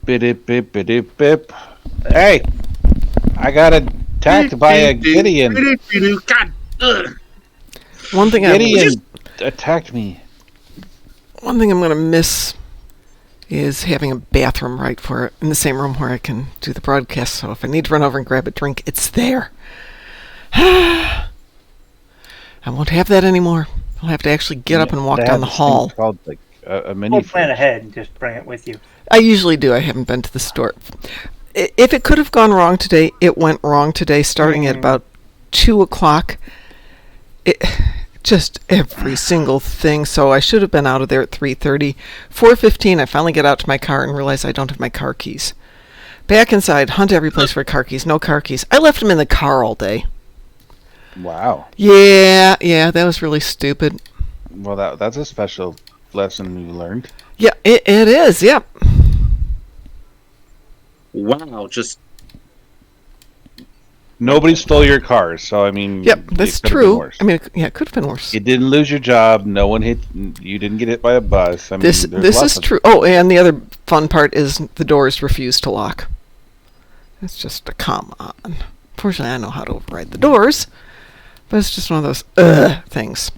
Bidip bip bidip bip. Hey! I got attacked by a Gideon. God. Ugh. One thing Gideon attacked me. I'm going to miss is having a bathroom right for it in the same room where I can do the broadcast. So if I need to run over and grab a drink, it's there. I won't have that anymore. I'll have to actually get up and walk They down have the this thing hall. called like a mini We'll plan fridge. ahead and just bring it with you. I usually do. I haven't been to the store. If it could have gone wrong today, it went wrong today, starting at about 2 o'clock. Just every single thing. So I should have been out of there at 3:30. 4:15, I finally get out to my car and realize I don't have my car keys. Back inside, hunt every place for car keys. No car keys. I left them in the car all day. Wow. Yeah, that was really stupid. Well, that's a special lesson you learned. Yeah, it is, yep. Wow, just Nobody stole your car, so I mean. Yep, that's it could've been true. worse. I mean, it could have been worse. You didn't lose your job. No one hit. You didn't get hit by a bus. I mean, This is true. Oh, and the other fun part is the doors refuse to lock. It's just a come on. Fortunately, I know how to override the doors, but it's just one of those things.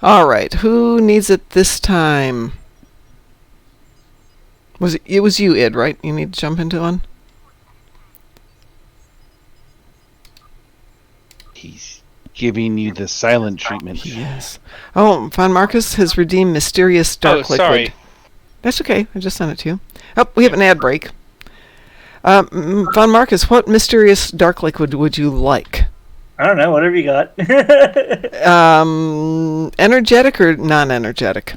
All right, who needs it this time? It was you, Id, right? You need to jump into one? He's giving you the silent treatment. Yes. Oh, Von Marcus has redeemed mysterious dark liquid. Sorry. That's okay. I just sent it to you. Oh, we have an ad break. Von Marcus, what mysterious dark liquid would you like? I don't know. Whatever you got. Energetic or non-energetic?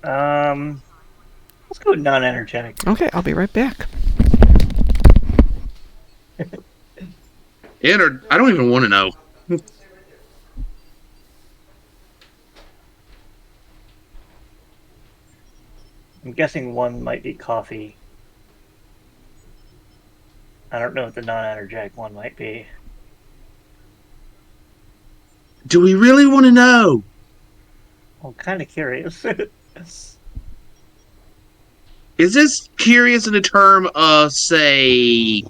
Let's go with non-energetic. Okay, I'll be right back. I don't even want to know. I'm guessing one might be coffee. I don't know what the non-energetic one might be. Do we really want to know? I'm kind of curious. Is this curious in the term of, say,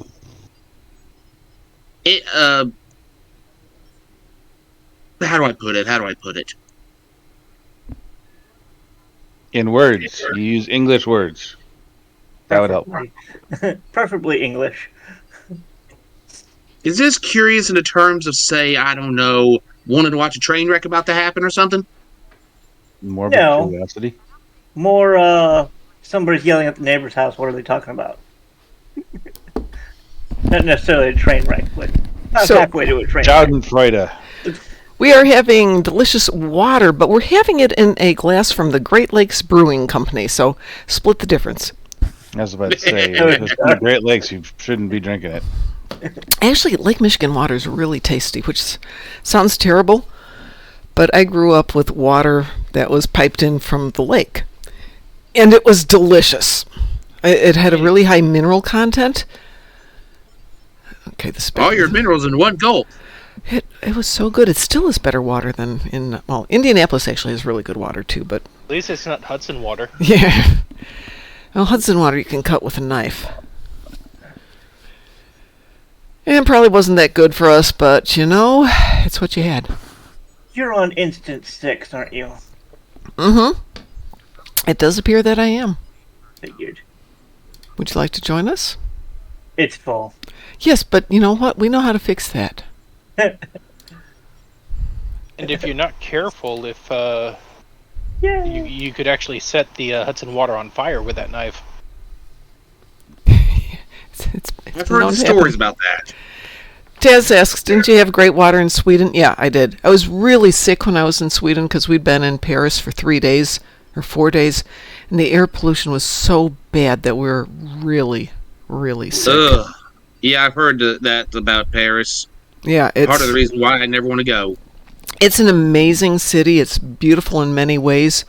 how do I put it? In words, you use English words. That would help. Preferably English. Is this curious in the terms of, say, I don't know, wanting to watch a train wreck about to happen or something? More No. of curiosity. More, somebody's yelling at the neighbor's house. What are they talking about? Not necessarily a train wreck, but not halfway to a train wreck. Schadenfreude. We are having delicious water, but we're having it in a glass from the Great Lakes Brewing Company, so split the difference. I was about to say, if it's from the Great Lakes, you shouldn't be drinking it. Actually, Lake Michigan water is really tasty, which sounds terrible, but I grew up with water that was piped in from the lake, and it was delicious. It had a really high mineral content. Okay, All your minerals in one gulp. It was so good. It still is better water than in... Well, Indianapolis actually has really good water, too, but... At least it's not Hudson water. Yeah. Well, Hudson water you can cut with a knife. And it probably wasn't that good for us, but, it's what you had. You're on instant 6, aren't you? Mm-hmm. It does appear that I am. Figured. Would you like to join us? It's full. Yes, but you know what? We know how to fix that. And if you're not careful, Yeah. you could actually set the Hudson water on fire with that knife. It's I've heard the stories about that. Taz asks, didn't you have great water in Sweden? Yeah, I did. I was really sick when I was in Sweden because we'd been in Paris for 3 days or 4 days, and the air pollution was so bad that we were really, really sick. Ugh. Yeah, I've heard that about Paris. Yeah, it's Part of the reason why I never want to go. It's an amazing city. It's beautiful in many ways,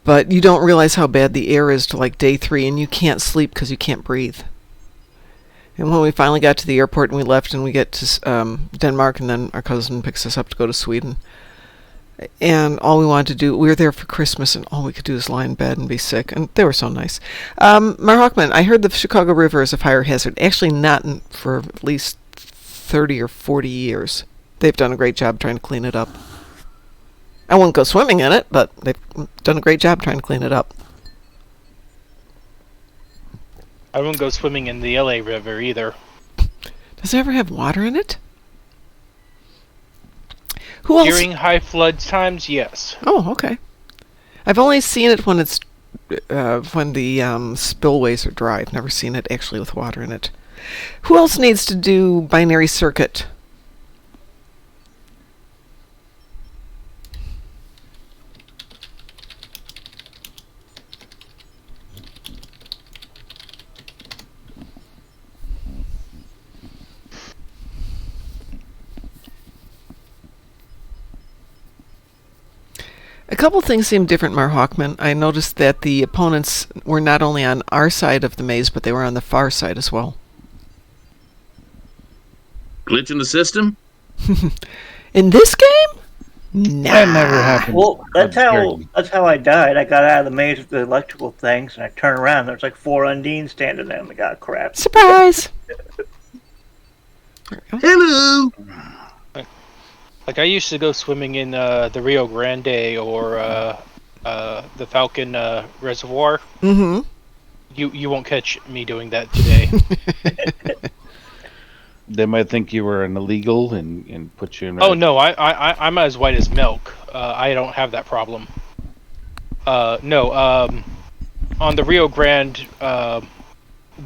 but you don't realize how bad the air is till like day 3, and you can't sleep because you can't breathe. And when we finally got to the airport and we left and we get to Denmark, and then our cousin picks us up to go to Sweden, and all we wanted to do, we were there for Christmas, and all we could do is lie in bed and be sick, and they were so nice. Mar Hockman, I heard the Chicago River is a fire hazard. Actually not for at least 30 or 40 years. They've done a great job trying to clean it up. I won't go swimming in it, but they've done a great job trying to clean it up. I won't go swimming in the LA River either. Does it ever have water in it? Who else? During high flood times, yes. Oh, okay. I've only seen it when it's when the spillways are dry. I've never seen it actually with water in it. Who else needs to do binary circuit? couple things seem different, Mar Hawkman. I noticed that the opponents were not only on our side of the maze, but they were on the far side as well. Glitch in the system? In this game? Nah. That never happened. Well, that's How how I died. I got out of the maze with the electrical things, and I turned around. There's like 4 Undines standing there. And I got crap. Surprise! Hello! Like I used to go swimming in the Rio Grande or the Falcon Reservoir. Mm-hmm. You won't catch me doing that today. They might think you were an illegal and put you in. Oh no, I'm as white as milk. I don't have that problem. No, on the Rio Grande,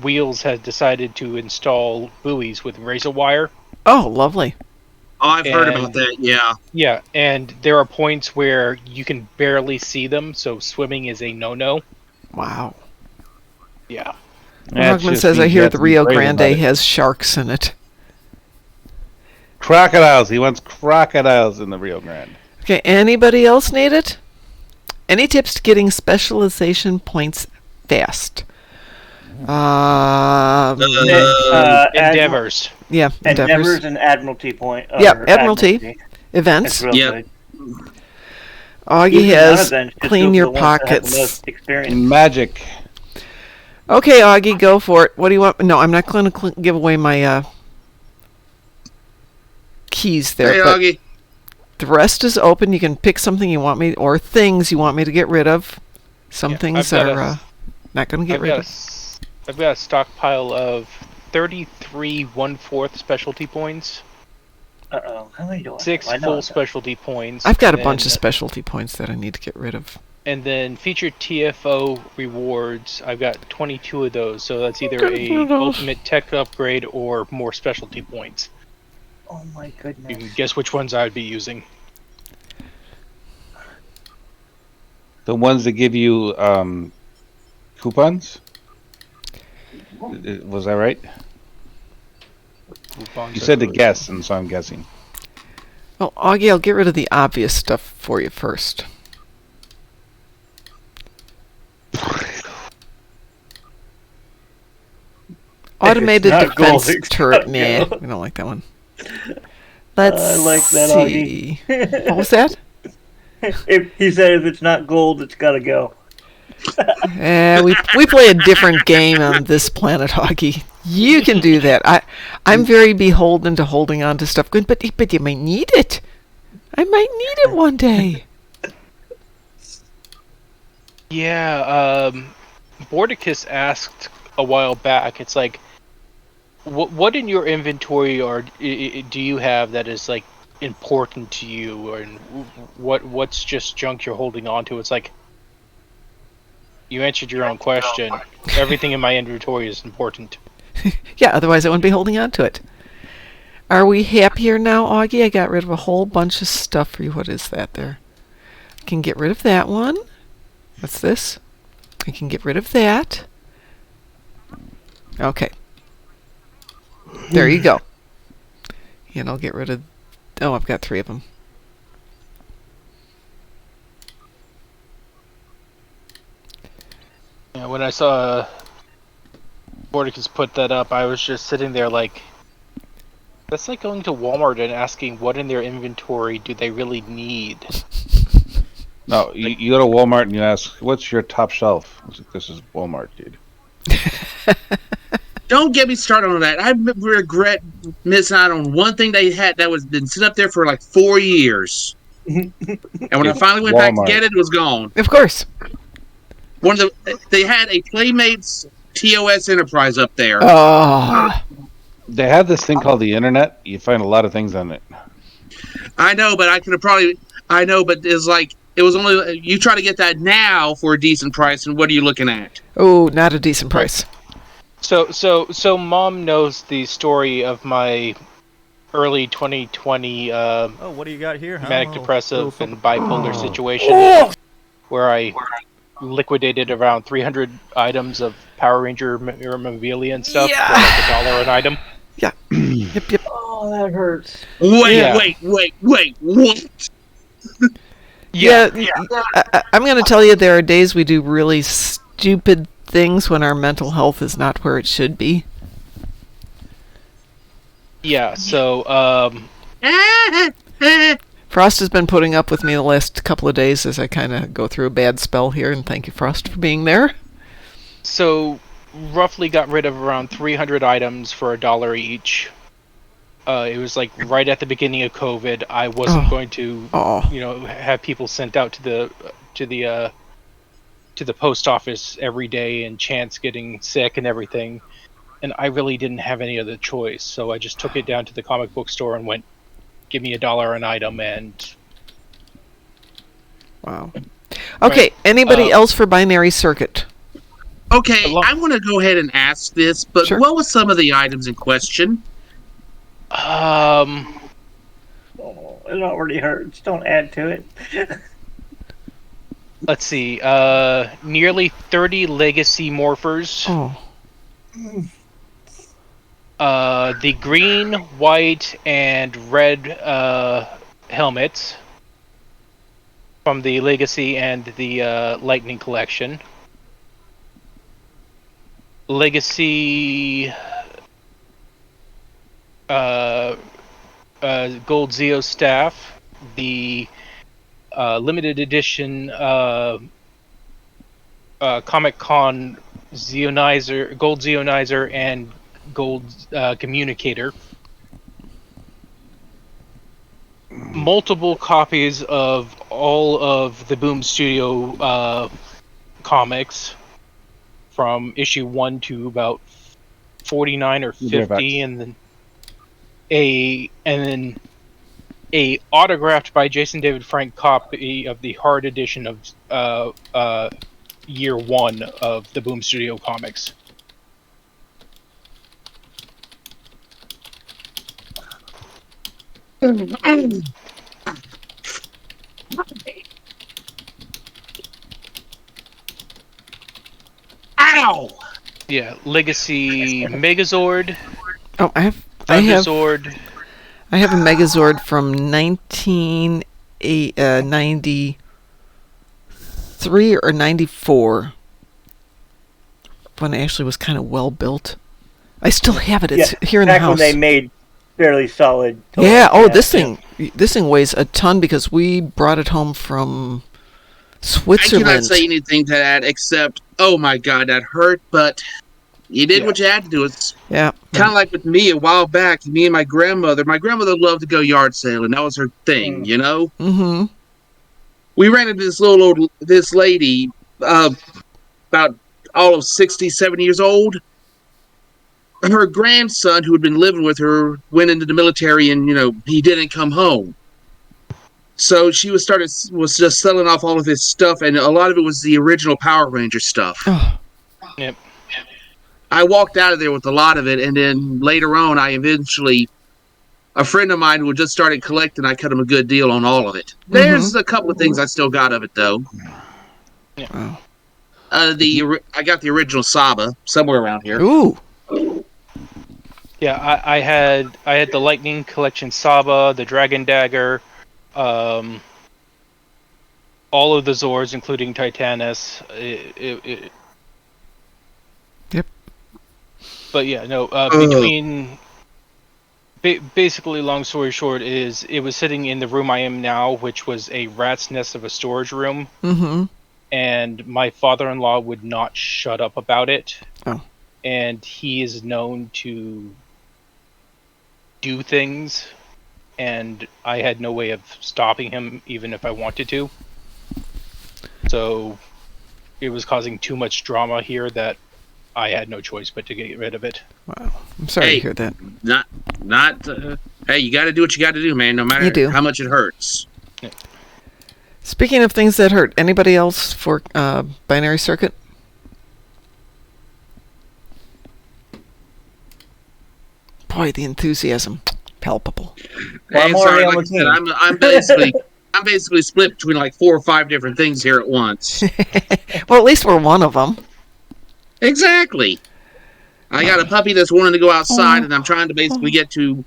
Wheels has decided to install buoys with razor wire. Oh, lovely. Oh, I've heard about that, yeah. Yeah, and there are points where you can barely see them, so swimming is a no-no. Wow. Yeah. Hogman says, I hear the Rio Grande has sharks in it. Crocodiles. He wants crocodiles in the Rio Grande. Okay, anybody else need it? Any tips to getting specialization points fast? Endeavors. Yeah, Endeavors and Admiralty point. Yeah, Admiralty. Events. That's real Yep. good. Augie Usually none has of them, just clean go your for the ones that have the pockets. most experience. Magic. Okay, Augie, go for it. What do you want? No, I'm not going to give away my keys there. Hey, but Augie. the rest is open. You can pick something you want me, or things you want me to get rid of. Some Yeah, things I've got are not going to get rid of. I've got a stockpile of 33 1/4 specialty points, Uh-oh. How many do I 6 have? I know full I've got- specialty points. I've got a and bunch of then- specialty points that I need to get rid of. And then featured TFO rewards, I've got 22 of those, so that's either Good a for those. ultimate tech upgrade or more specialty points. Oh my You goodness. can guess which ones I'd be using. The ones that give you coupons? Was that right? Coupons You are said to good. guess, and so I'm guessing. Well, Augie, I'll get rid of the obvious stuff for you first. Automated not gold, defense it's turret. not Nah, gold. we don't like that one. Let's I like that, see. What was that? If he said if it's not gold, it's gotta go. We play a different game on this planet, Augie. You can do that. I'm very beholden to holding on to stuff. Good, but you might need it. I might need it one day. Yeah, Bordicus asked a while back, it's like, what in your inventory or do you have that is like important to you, and what's just junk you're holding on to? It's like, you answered your own question. Everything in my inventory is important. Yeah, otherwise I wouldn't be holding on to it. Are we happier now, Augie? I got rid of a whole bunch of stuff for you. What is that there? I can get rid of that one. What's this? I can get rid of that. Okay. There you go. And I'll get rid of... Oh, I've got 3 of them. Yeah, when I saw Bordicus put that up, I was just sitting there like, that's like going to Walmart and asking what in their inventory do they really need. No, you go to Walmart and you ask, what's your top shelf? I was like, this is Walmart, dude. Don't get me started on that. I regret missing out on one thing they had that was been sitting up there for like 4 years. And when I finally went back to Walmart. get it, it was gone. Of course. They had a Playmates TOS Enterprise up there. Oh. They have this thing called the internet. You find a lot of things on it. I know, but but it's like it was only you try to get that now for a decent price, and what are you looking at? Oh, not a decent price. So Mom knows the story of my early 2020 what do you got here? manic depressive Oh, and bipolar situation, where I liquidated around 300 items of Power Ranger memorabilia and stuff for like $1 an item. Yeah. Yep. Oh, that hurts. Wait, Yeah. wait, what? Yeah, I'm going to tell you there are days we do really stupid things when our mental health is not where it should be. Yeah, so Frost has been putting up with me the last couple of days as I kind of go through a bad spell here, and thank you, Frost, for being there. so roughly got rid of around 300 items for $1 each. It was like right at the beginning of COVID. I wasn't going to, have people sent out to the post office every day, and chance getting sick and everything. And I really didn't have any other choice, so I just took it down to the comic book store and went, "Give me $1 an item." And wow. Okay, anybody else for Binary Circuit? Okay, I want to go ahead and ask this, but Sure. what was some of the items in question? Oh, it already hurts. Don't add to it. let's see, nearly 30 legacy morphers. Oh. The green, white, and red helmets from the Legacy and the Lightning Collection. Legacy Gold Zeo staff, the limited edition Comic Con Zeonizer, Gold Zeonizer, and Gold Communicator. Multiple copies of all of the Boom Studio comics from issue 1 to about 49 or 50, and then a autographed by Jason David Frank copy of the hard edition of year 1 of the Boom Studio comics. Ow! Yeah, Legacy Megazord, Oh, I have Thunderzord. a Megazord from 1993 or 94, when it actually was kind of well built. I still have it. It's here in the back house. when they made fairly solid toys. Yeah. Oh, this thing weighs a ton because we brought it home from Switzerland. I cannot say anything to that except, oh my god, that hurt, but you did what you had to do. It's kind of like with me a while back, me and my grandmother. My grandmother loved to go yard sailing. That was her thing, you know? Mm-hmm. We ran into this lady, about all of 60, 70 years old. Her grandson, who had been living with her, went into the military and, he didn't come home. So she was just selling off all of his stuff, and a lot of it was the original Power Ranger stuff. Oh. Yep. I walked out of there with a lot of it, and then later on, a friend of mine who had just started collecting, I cut him a good deal on all of it. There's a couple of things I still got of it, though. Yeah. I got the original Saba somewhere around here. Ooh. Yeah, I had the Lightning Collection Saba, the Dragon Dagger, all of the Zords, including Titanus. Yep. But yeah, no. Between basically, long story short, is it was sitting in the room I am now, which was a rat's nest of a storage room. Mm-hmm. And my father-in-law would not shut up about it. Oh. And he is known to do things, and I had no way of stopping him, even if I wanted to. So it was causing too much drama here that I had no choice but to get rid of it. Wow. I'm sorry to hear that. Hey, you got to do what you got to do, man, no matter how much it hurts. Yeah. Speaking of things that hurt, anybody else for Binary Circuit? Boy, the enthusiasm, palpable. Hey, sorry, like I said, I'm basically split between like 4 or 5 different things here at once. Well, at least we're one of them. Exactly. I got a puppy that's wanting to go outside, and I'm trying to basically get to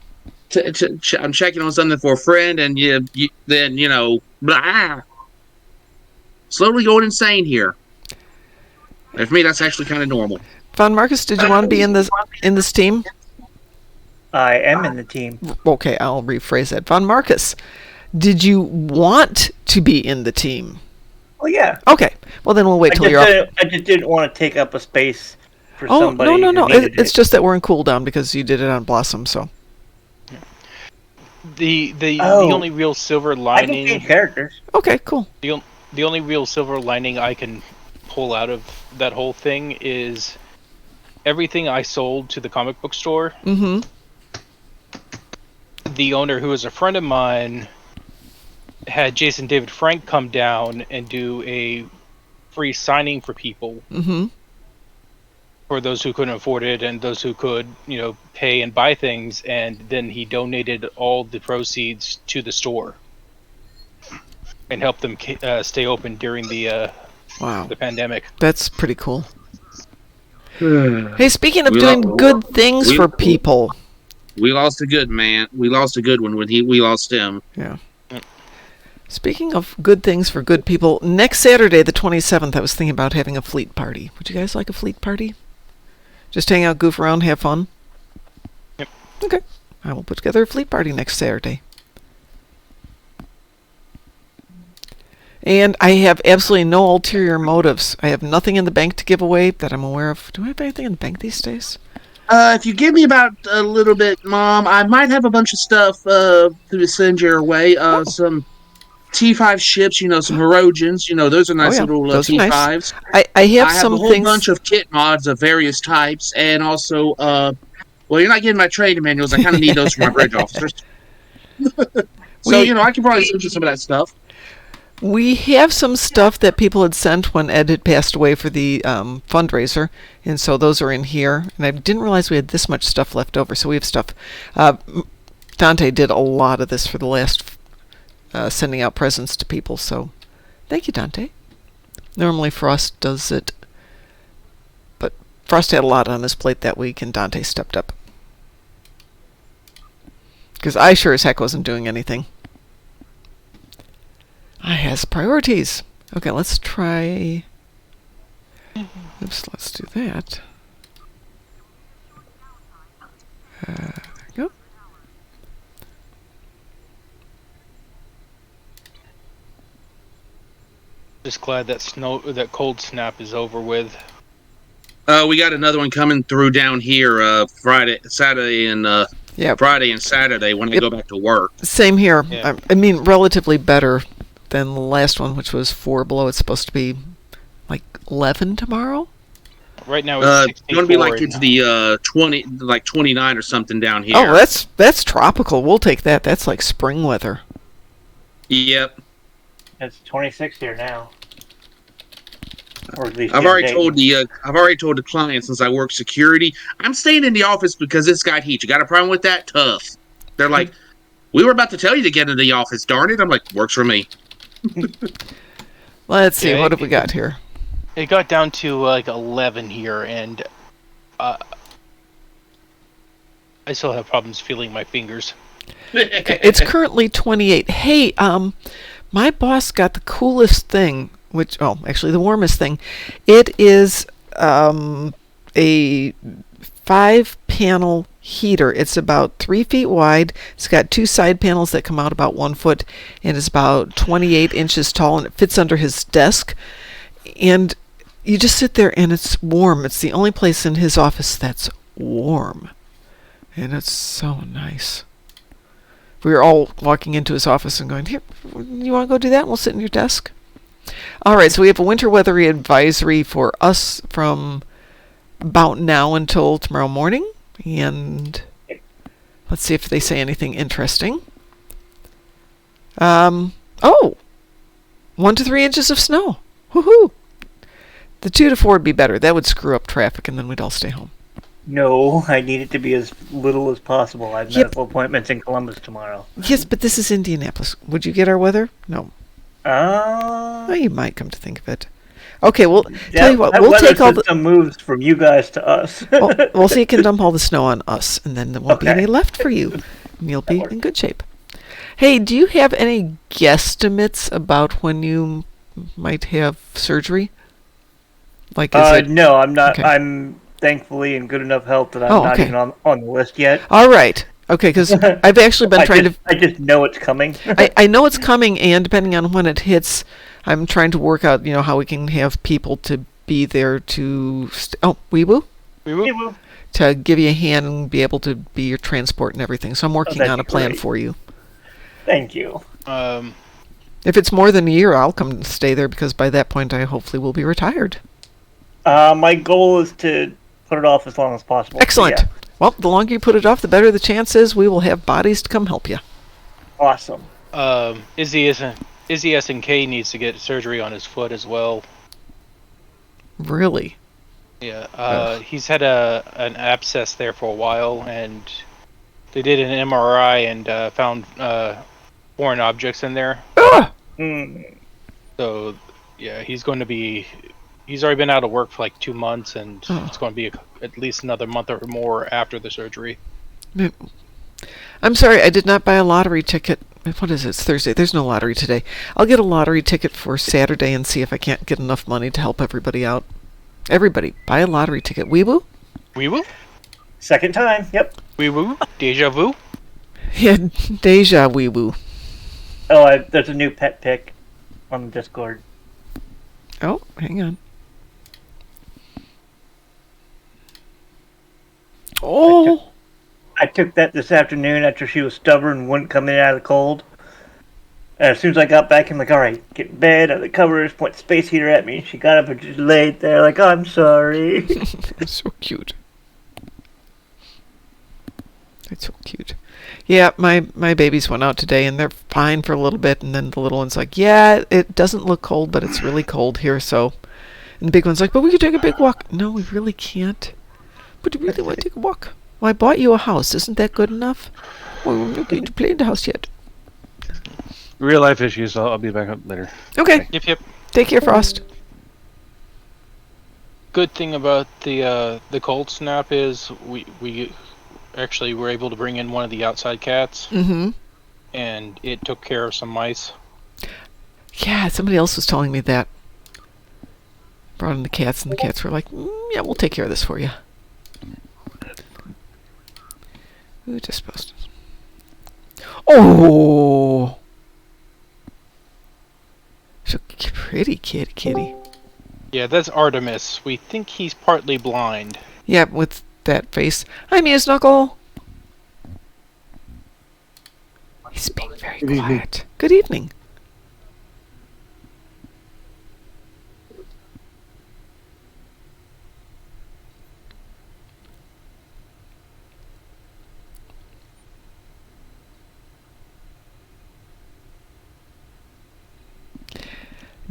I'm checking on something for a friend, and then blah. slowly going insane here. And for me, that's actually kind of normal. Von Marcus, did you want to be in this team? I am in the team. Okay, I'll rephrase that. Von Marcus, did you want to be in the team? Well, yeah. Okay. Well, then we'll wait till you're off. I just didn't want to take up a space for Oh, somebody. no. It's just that we're in cooldown because you did it on Blossom, so. The only real silver I can lining. change characters. Okay, cool. The only real silver lining I can pull out of that whole thing is everything I sold to the comic book store. Mm-hmm. The owner, who is a friend of mine, had Jason David Frank come down and do a free signing for people. Mm-hmm. For those who couldn't afford it and those who could, pay and buy things, and then he donated all the proceeds to the store and helped them stay open during the pandemic. That's pretty cool. Hey, speaking of doing good things for people, we lost a good man. We lost a good one when we lost him. Yeah. Speaking of good things for good people, next Saturday, the 27th, I was thinking about having a fleet party. Would you guys like a fleet party? Just hang out, goof around, have fun? Yep. Okay. I will put together a fleet party next Saturday. And I have absolutely no ulterior motives. I have nothing in the bank to give away that I'm aware of. Do I have anything in the bank these days? If you give me about a little bit, Mom, I might have a bunch of stuff to send your way. Some T5 ships, some Herodians, those are nice little those T5s. Nice. I have some a whole bunch of kit mods of various types, and also, well, you're not getting my trade manuals. I kind of need those for my bridge officers. So, I can probably send you some of that stuff. We have some stuff that people had sent when Ed had passed away for the fundraiser, and so those are in here. And I didn't realize we had this much stuff left over, so we have stuff. Dante did a lot of this for the last sending out presents to people, so thank you, Dante. Normally Frost does it, but Frost had a lot on his plate that week, and Dante stepped up. Because I sure as heck wasn't doing anything. I has priorities. Okay, let's try... Oops, let's do that. There we go. Just glad that cold snap is over with. We got another one coming through down here Saturday and Friday and Saturday when I go back to work. Same here. Yeah. I mean, relatively better than the last one, which was 4 below. It's supposed to be like 11 tomorrow. Right now it's 64. It's going to be like into the 29 or something down here. Oh, that's tropical. We'll take that. That's like spring weather. Yep. It's 26 here now. Or at least I've already told the client, since I work security, I'm staying in the office because it's got heat. You got a problem with that? Tough. They're like, we were about to tell you to get into the office. Darn it! I'm like, works for me. Let's see. What have we got here? It got down to like 11 here, and I still have problems feeling my fingers. It's currently 28. Hey, my boss got the coolest thing, actually the warmest thing. It is a 5-panel heater. It's about 3 feet wide. It's got 2 side panels that come out about 1 foot, and it's about 28 inches tall, and it fits under his desk. And you just sit there, and it's warm. It's the only place in his office that's warm, and it's so nice. We were all walking into his office and going, here, you want to go do that? We'll sit in your desk. All right, so we have a winter weather advisory for us from about now until tomorrow morning. And let's see if they say anything interesting. 1 to 3 inches of snow. Woohoo! The 2 to 4 would be better. That would screw up traffic, and then we'd all stay home. No, I need it to be as little as possible. I have medical appointments in Columbus tomorrow. Yes, but this is Indianapolis. Would you get our weather? No. Oh, you might, come to think of it. Okay, well, tell you what, we'll take all the moves from you guys to us. well, so you can dump all the snow on us, and then there won't be any left for you, and you'll be in good shape. Hey, do you have any guesstimates about when you might have surgery? Like, is it... No, I'm not. Okay. I'm thankfully in good enough health that I'm Oh, not okay. even on the list yet. All right. Okay, because I've actually been trying to... I just know it's coming. I know it's coming, and depending on when it hits, I'm trying to work out, how we can have people to be there to... Weeboo? Woo. To give you a hand and be able to be your transport and everything. So I'm working that'd on a be plan great. for you. Thank you. If it's more than a year, I'll come and stay there because by that point I hopefully will be retired. My goal is to put it off as long as possible. Excellent. Yeah. Well, the longer you put it off, the better the chance is we will have bodies to come help you. Awesome. Izzy SNK needs to get surgery on his foot as well. Really? Yeah. He's had an abscess there for a while, and they did an MRI and found foreign objects in there. Ah! So, yeah, he's already been out of work for like 2 months, and it's going to be at least another month or more after the surgery. I'm sorry, I did not buy a lottery ticket. What is it? It's Thursday. There's no lottery today. I'll get a lottery ticket for Saturday and see if I can't get enough money to help everybody out. Everybody, buy a lottery ticket. Weeboo? Weeboo? Second time. Yep. Weeboo? Deja vu? Yeah, deja weeboo. Oh, there's a new pet pick on the Discord. Oh, hang on. Oh! I took that this afternoon after she was stubborn and wouldn't come in out of the cold. And as soon as I got back, I'm like, all right, get in bed, out of the covers, point the space heater at me. She got up and just laid there like, oh, I'm sorry. That's so cute. That's so cute. Yeah, my babies went out today, and they're fine for a little bit, and then the little one's like, yeah, it doesn't look cold, but it's really cold here, so... And the big one's like, but we could take a big walk. No, we really can't. But do you really want to take a walk? Well, I bought you a house. Isn't that good enough? Well, we're not going to play in the house yet. Real life issues. I'll be back up later. Okay. Yep. Take care, Frost. Good thing about the cold snap is we actually were able to bring in one of the outside cats, and it took care of some mice. Yeah, somebody else was telling me that. Brought in the cats, and the cats were like, yeah, we'll take care of this for you. Who just posted? Oh! So pretty kitty. Yeah, that's Artemis. We think he's partly blind. Yeah, with that face. Hi, Mia's Knuckle. He's being very quiet. Good evening.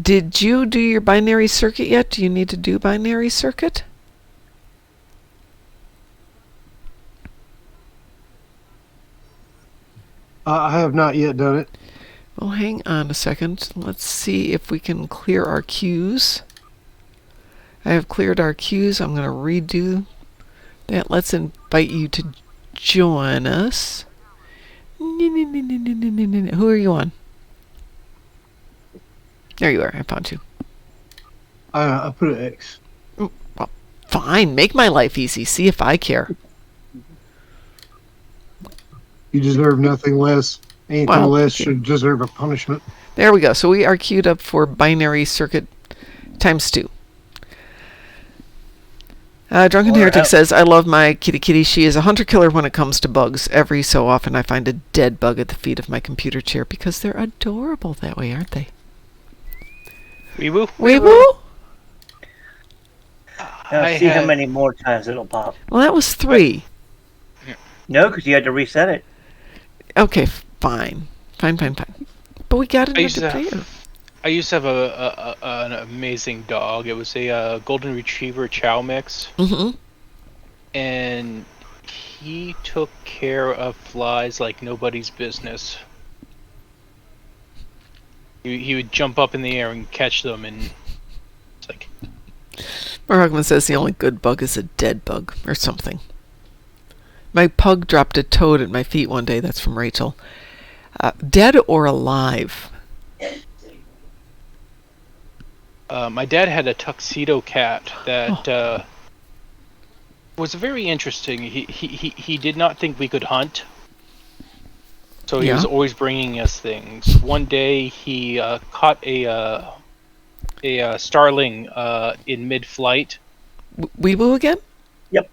Did you do your binary circuit yet? Do you need to do binary circuit? I have not yet done it. Well, hang on a second. Let's see if we can clear our queues. I have cleared our queues. I'm going to redo that. Let's invite you to join us. Who are you on? There you are. I found you. I put an X. Well, fine. Make my life easy. See if I care. You deserve nothing less. Anything Well, less should deserve a punishment. There we go. So we are queued up for binary circuit times 2. Drunken Heretic says, I love my kitty. She is a hunter-killer when it comes to bugs. Every so often I find a dead bug at the feet of my computer chair because they're adorable that way, aren't they? Weeboo? Weeboo? Now see how many more times it'll pop. Well, that was 3. No, because you had to reset it. Okay, fine. Fine. But we got another player. I used to have an amazing dog. It was a golden retriever chow mix. And he took care of flies like nobody's business. He would jump up in the air and catch them, and it's like... Marhugman says the only good bug is a dead bug, or something. My pug dropped a toad at my feet one day. That's from Rachel. Dead or alive? My dad had a tuxedo cat that was very interesting. He did not think we could hunt, so he was always bringing us things. One day he caught a starling in mid-flight. Weeble again? Yep.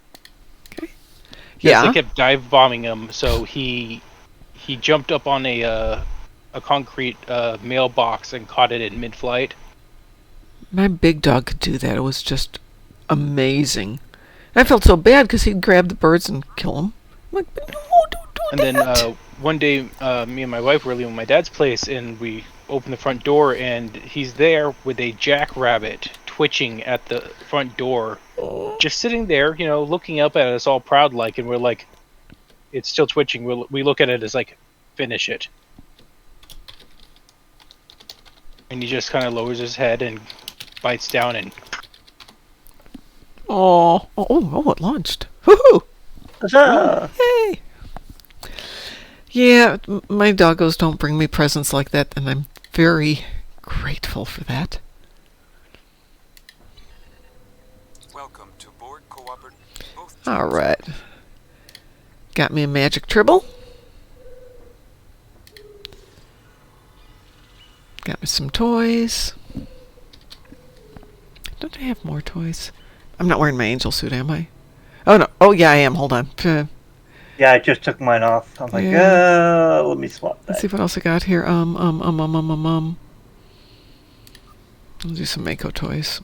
Okay. Yes, they kept dive bombing him, so he jumped up on a concrete mailbox and caught it in mid-flight. My big dog could do that. It was just amazing. I felt so bad because he'd grab the birds and kill them. I'm like, no, don't do And that. then one day, me and my wife were leaving my dad's place, and we opened the front door, and he's there with a jackrabbit twitching at the front door, just sitting there, looking up at us all proud-like, and we're like, it's still twitching. We look at it as like, finish it. And he just kind of lowers his head and bites down and... Oh, it launched. Woohoo! Huzzah! Hey! Yeah, my doggos don't bring me presents like that, and I'm very grateful for that. Welcome to board cooperative. All right. Got me a magic tribble. Got me some toys. Don't I have more toys? I'm not wearing my angel suit, am I? Oh, no. Oh, yeah, I am. Hold on. Yeah, I just took mine off. I'm like, let me swap that. Let's see what else I got here. I'll do some Mako toys.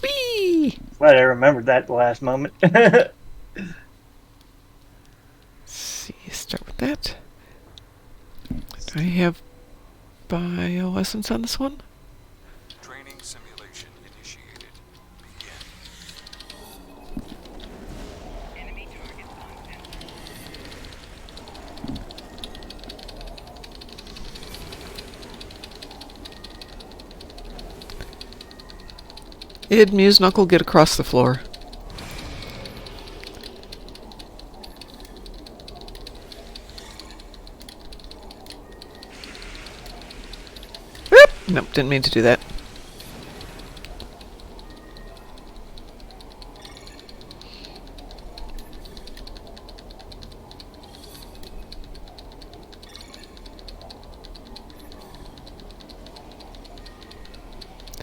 Whee! Glad I remembered that last moment. Let's see, start with that. Do I have bioessence on this one? Training simulation initiated. Begin. Enemy targets on sensor. Muse Knuckle, get across the floor. Whoop! Nope, didn't mean to do that.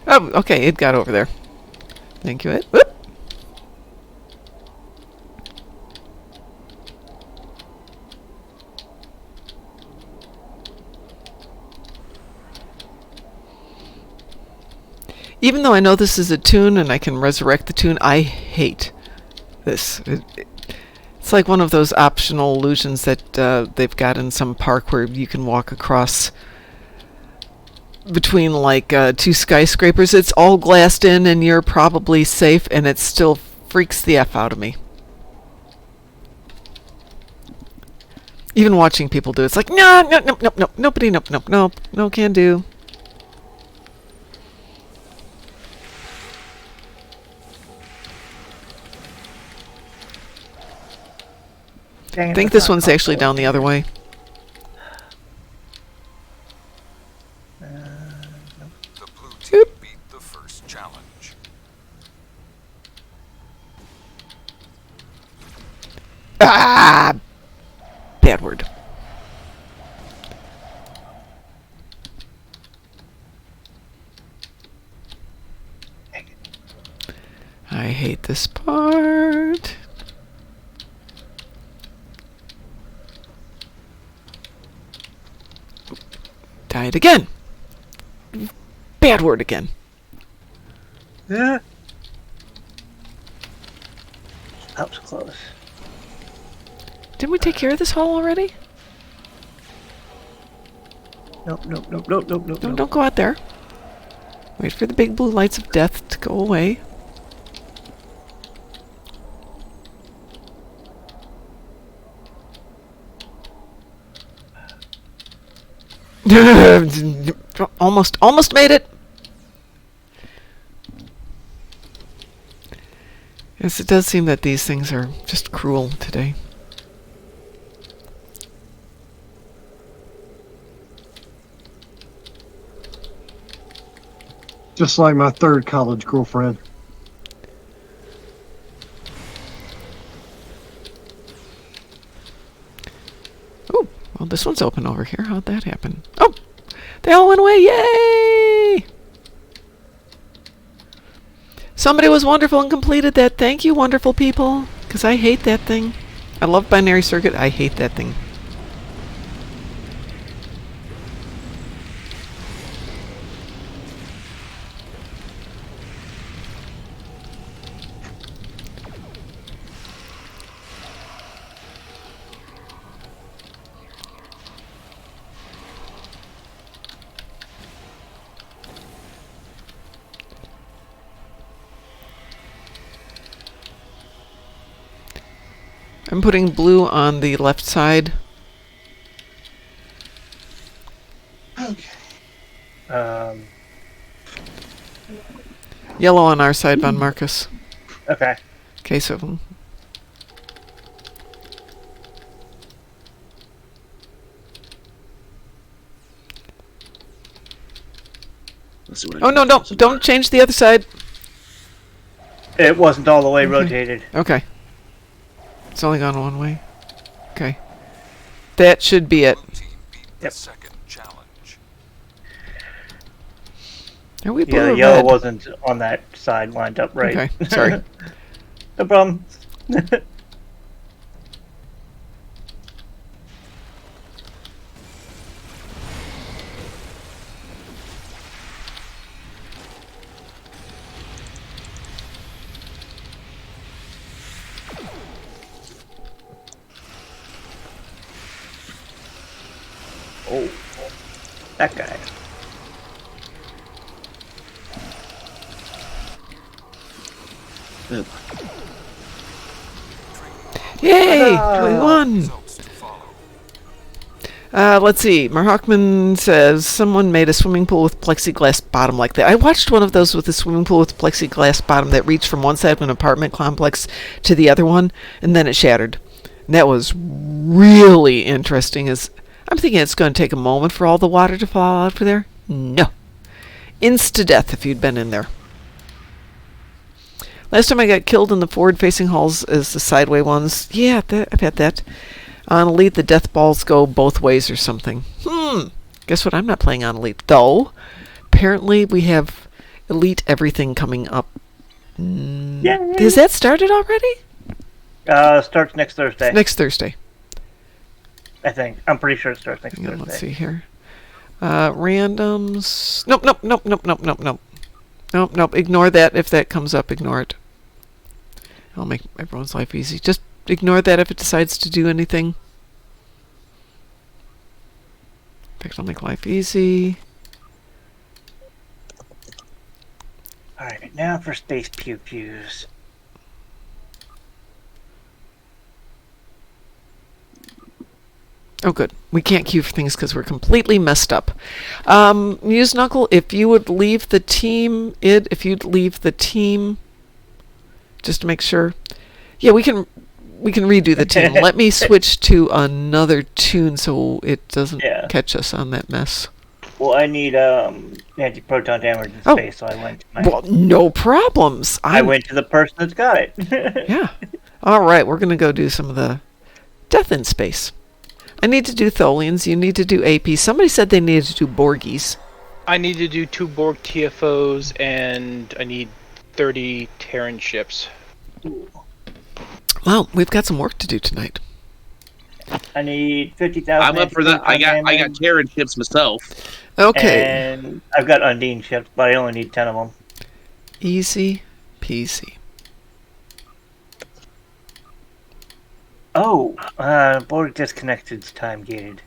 Oh, okay, it got over there. Thank you, Ed. Whoop! Even though I know this is a tune and I can resurrect the tune, I hate this. It's like one of those optional illusions that they've got in some park where you can walk across between like two skyscrapers. It's all glassed in and you're probably safe, and it still freaks the F out of me. Even watching people do it's like, no, nobody, no, can do. I think this one's actually down the other way. The blue team beat the first challenge. Ah! Bad word. I hate this part. Died again. Bad word again. Yeah. That was close. Didn't we take care of this hall already? Nope. No, don't go out there. Wait for the big blue lights of death to go away. Almost made it. Yes, it does seem that these things are just cruel today. Just like my third college girlfriend. Oh, well, this one's open over here. How'd that happen? Oh, they all went away. Yay! Somebody was wonderful and completed that. Thank you, wonderful people. Because I hate that thing. I love binary circuit. I hate that thing. I'm putting blue on the left side. Um, Yellow on our side, Von Marcus. okay. Okay, so Let's see what I oh can no, do so don't change the other side. It wasn't all the way Okay. rotated. Okay. It's only gone one way. Okay. That should be it. Blue team beat the Yep. second challenge. Are we blue Yeah, or the yellow red? wasn't on that side lined up right. Okay, sorry. No problem. Oh, that guy. Yay! Ta-da! We won! Results to follow. Let's see. Marhockman says someone made a swimming pool with plexiglass bottom like that. I watched one of those with a swimming pool with plexiglass bottom that reached from one side of an apartment complex to the other one, and then it shattered. And that was really interesting. I'm thinking it's going to take a moment for all the water to fall out of there. No. Insta-death if you'd been in there. Last time I got killed in the forward-facing halls is the sideway ones. Yeah, I've had that. On Elite, the death balls go both ways or something. Guess what? I'm not playing on Elite. Though, apparently we have Elite everything coming up. Yay! Has that started already? Starts next Thursday. Next Thursday. I think. I'm pretty sure it starts next Hang on, Thursday. let's see here. Randoms. Nope. Ignore that. If that comes up, ignore it. I'll make everyone's life easy. Just ignore that if it decides to do anything. In fact, I'll make life easy. Alright, now for space pew pews. Oh, good. We can't queue for things because we're completely messed up. Muse Knuckle, if you would leave the team, just to make sure. Yeah, we can redo the team. Let me switch to another tune so it doesn't catch us on that mess. Well, I need anti-proton damage in space, so I went to Well, no problems. I went to the person that's got it. Yeah. All right, we're going to go do some of the death in space. I need to do Tholians. You need to do AP. Somebody said they needed to do Borgies. I need to do 2 Borg TFOs, and I need 30 Terran ships. Well, we've got some work to do tonight. I need 50,000. I'm up for that. I got Terran ships myself. Okay. And I've got Undine ships, but I only need 10 of them. Easy peasy. Oh, Borg disconnected's time gated.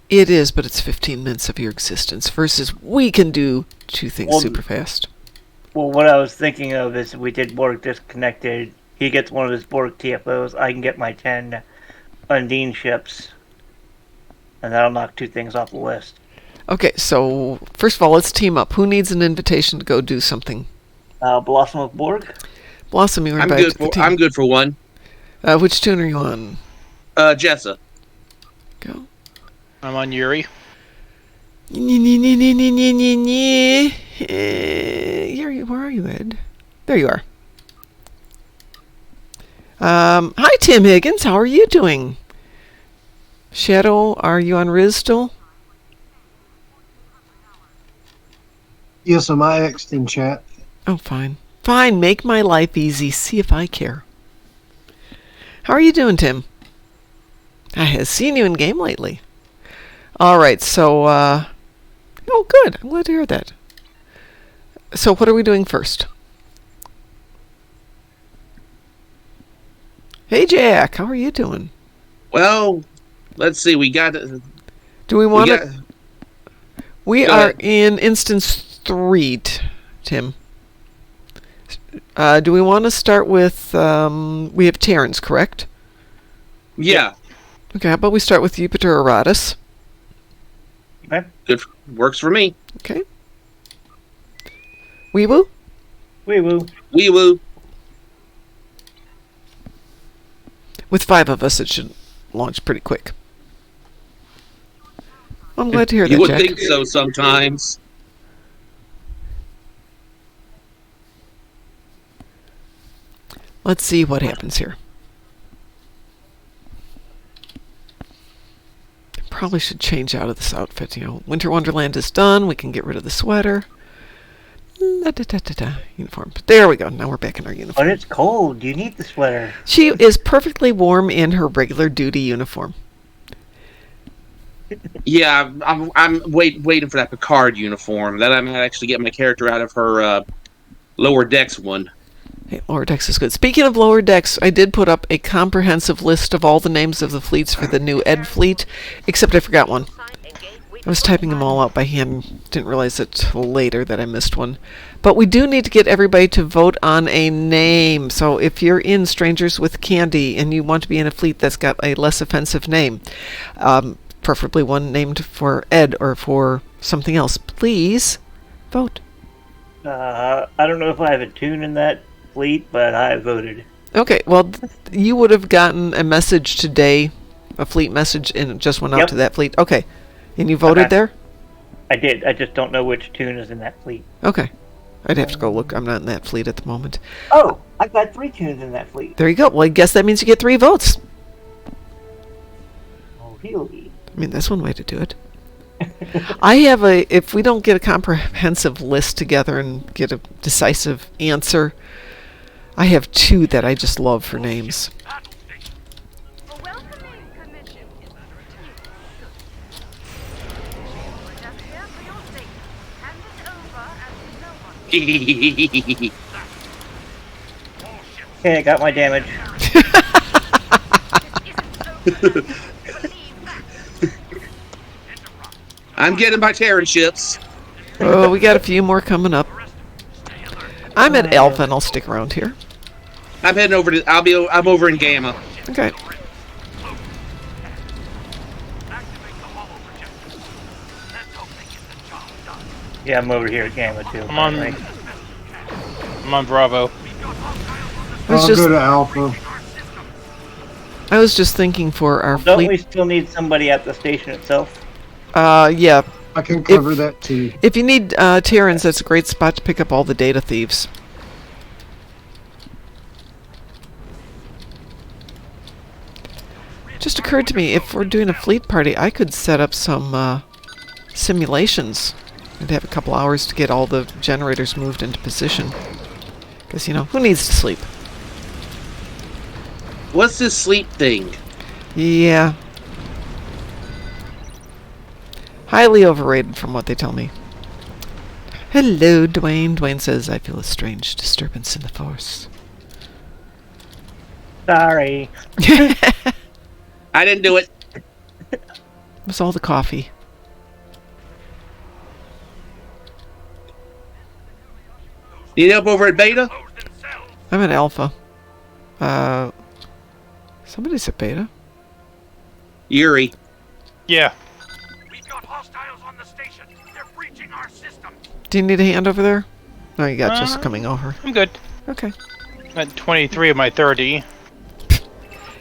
It is, but it's 15 minutes of your existence versus we can do 2 things super fast. Well, what I was thinking of is we did Borg disconnected. He gets one of his Borg TFOs. I can get my 10 Undine ships. And that'll knock 2 things off the list. Okay, so first of all, let's team up. Who needs an invitation to go do something? Blossom of Borg? Blossom, you were I'm invited good to the for. team. I'm good for one. Which tune are you on? Jessa. Go. I'm on Yuri. Where are you, Ed? There you are. Hi, Tim Higgins. How are you doing? Shadow, are you on Riz still? Yes, am I X'd in chat? Oh, fine. Fine, make my life easy. See if I care. How are you doing, Tim? I have seen you in game lately. All right, so, oh, good. I'm glad to hear that. So what are we doing first? Hey, Jack. How are you doing? Well, let's see. We got. Do we want got- to... We Go are ahead. in instance 3, Tim. Do we want to start with... we have Terrans, correct? Yeah. Okay, how about we start with Jupiter Eratus? Okay. Good. Works for me. Okay. Weewoo? Wee woo. Wee woo. With 5 of us, it should launch pretty quick. I'm glad to hear You that, would Jack. think so sometimes. Let's see what happens here. Probably should change out of this outfit. You know, Winter Wonderland is done. We can get rid of the sweater. Uniform. But there we go. Now we're back in our uniform. But it's cold. You need the sweater. She is perfectly warm in her regular duty uniform. Yeah, I'm waiting for that Picard uniform. That I might actually get my character out of her lower decks one. Hey, Lower Decks is good. Speaking of Lower Decks, I did put up a comprehensive list of all the names of the fleets for the new Ed fleet, except I forgot one. I was typing them all out by hand. Didn't realize it till later that I missed one. But we do need to get everybody to vote on a name. So if you're in Strangers with Candy and you want to be in a fleet that's got a less offensive name, preferably one named for Ed or for something else, please vote. I don't know if I have a tune in that fleet, but I voted. Okay, well, you would have gotten a message today, a fleet message, and it just went out Yep. to that fleet. Okay. And you voted Okay. there? I did. I just don't know which tune is in that fleet. Okay. I'd have to go look. I'm not in that fleet at the moment. Oh, I've got 3 tunes in that fleet. There you go. Well, I guess that means you get 3 votes. Oh, really? I mean, that's one way to do it. I have if we don't get a comprehensive list together and get a decisive answer, I have 2 that I just love for names. Okay, I got my damage. I'm getting my Terran ships. Oh, we got a few more coming up. I'm at Alpha, and I'll stick around here. I'm heading over to. I'm over in Gamma. Okay. Yeah, I'm over here at Gamma too. I'm on. Right. I'm on Bravo. I'll go to Alpha. I was just thinking for our Don't fleet. we still need somebody at the station itself? Yeah. I can cover that too. If you need Terrans, that's a great spot to pick up all the data thieves. Just occurred to me, if we're doing a fleet party, I could set up some simulations. I'd have a couple hours to get all the generators moved into position. Because, you know, who needs to sleep? What's this sleep thing? Yeah. Highly overrated from what they tell me. Hello, Dwayne. Dwayne says, I feel a strange disturbance in the force. Sorry. I didn't do it. It was all the coffee. Need help over at Beta? I'm at Alpha. Somebody's at Beta. Yuri. Yeah. We've got hostiles on the station. They're breaching our system. Do you need a hand over there? No, you got just coming over. I'm good. Okay. At 23 of my 30.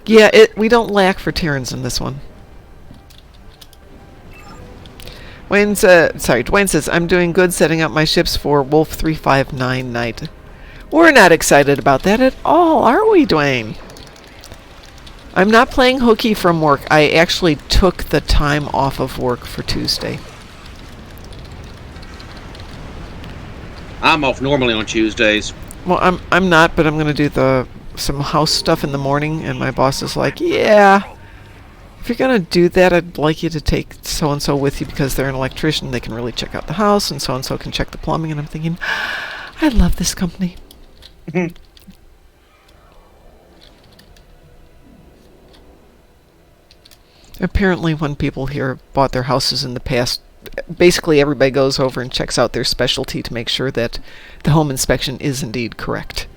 Yeah, we don't lack for Terrans in this one. Dwayne says, I'm doing good setting up my ships for Wolf 359 night. We're not excited about that at all, are we, Dwayne? I'm not playing hooky from work. I actually took the time off of work for Tuesday. I'm off normally on Tuesdays. Well, I'm not, but I'm going to do some house stuff in the morning, and my boss is like, yeah, if you're going to do that, I'd like you to take so-and-so with you because they're an electrician. They can really check out the house, and so-and-so can check the plumbing. And I'm thinking, I love this company. Apparently, when people here bought their houses in the past, basically everybody goes over and checks out their specialty to make sure that the home inspection is indeed correct.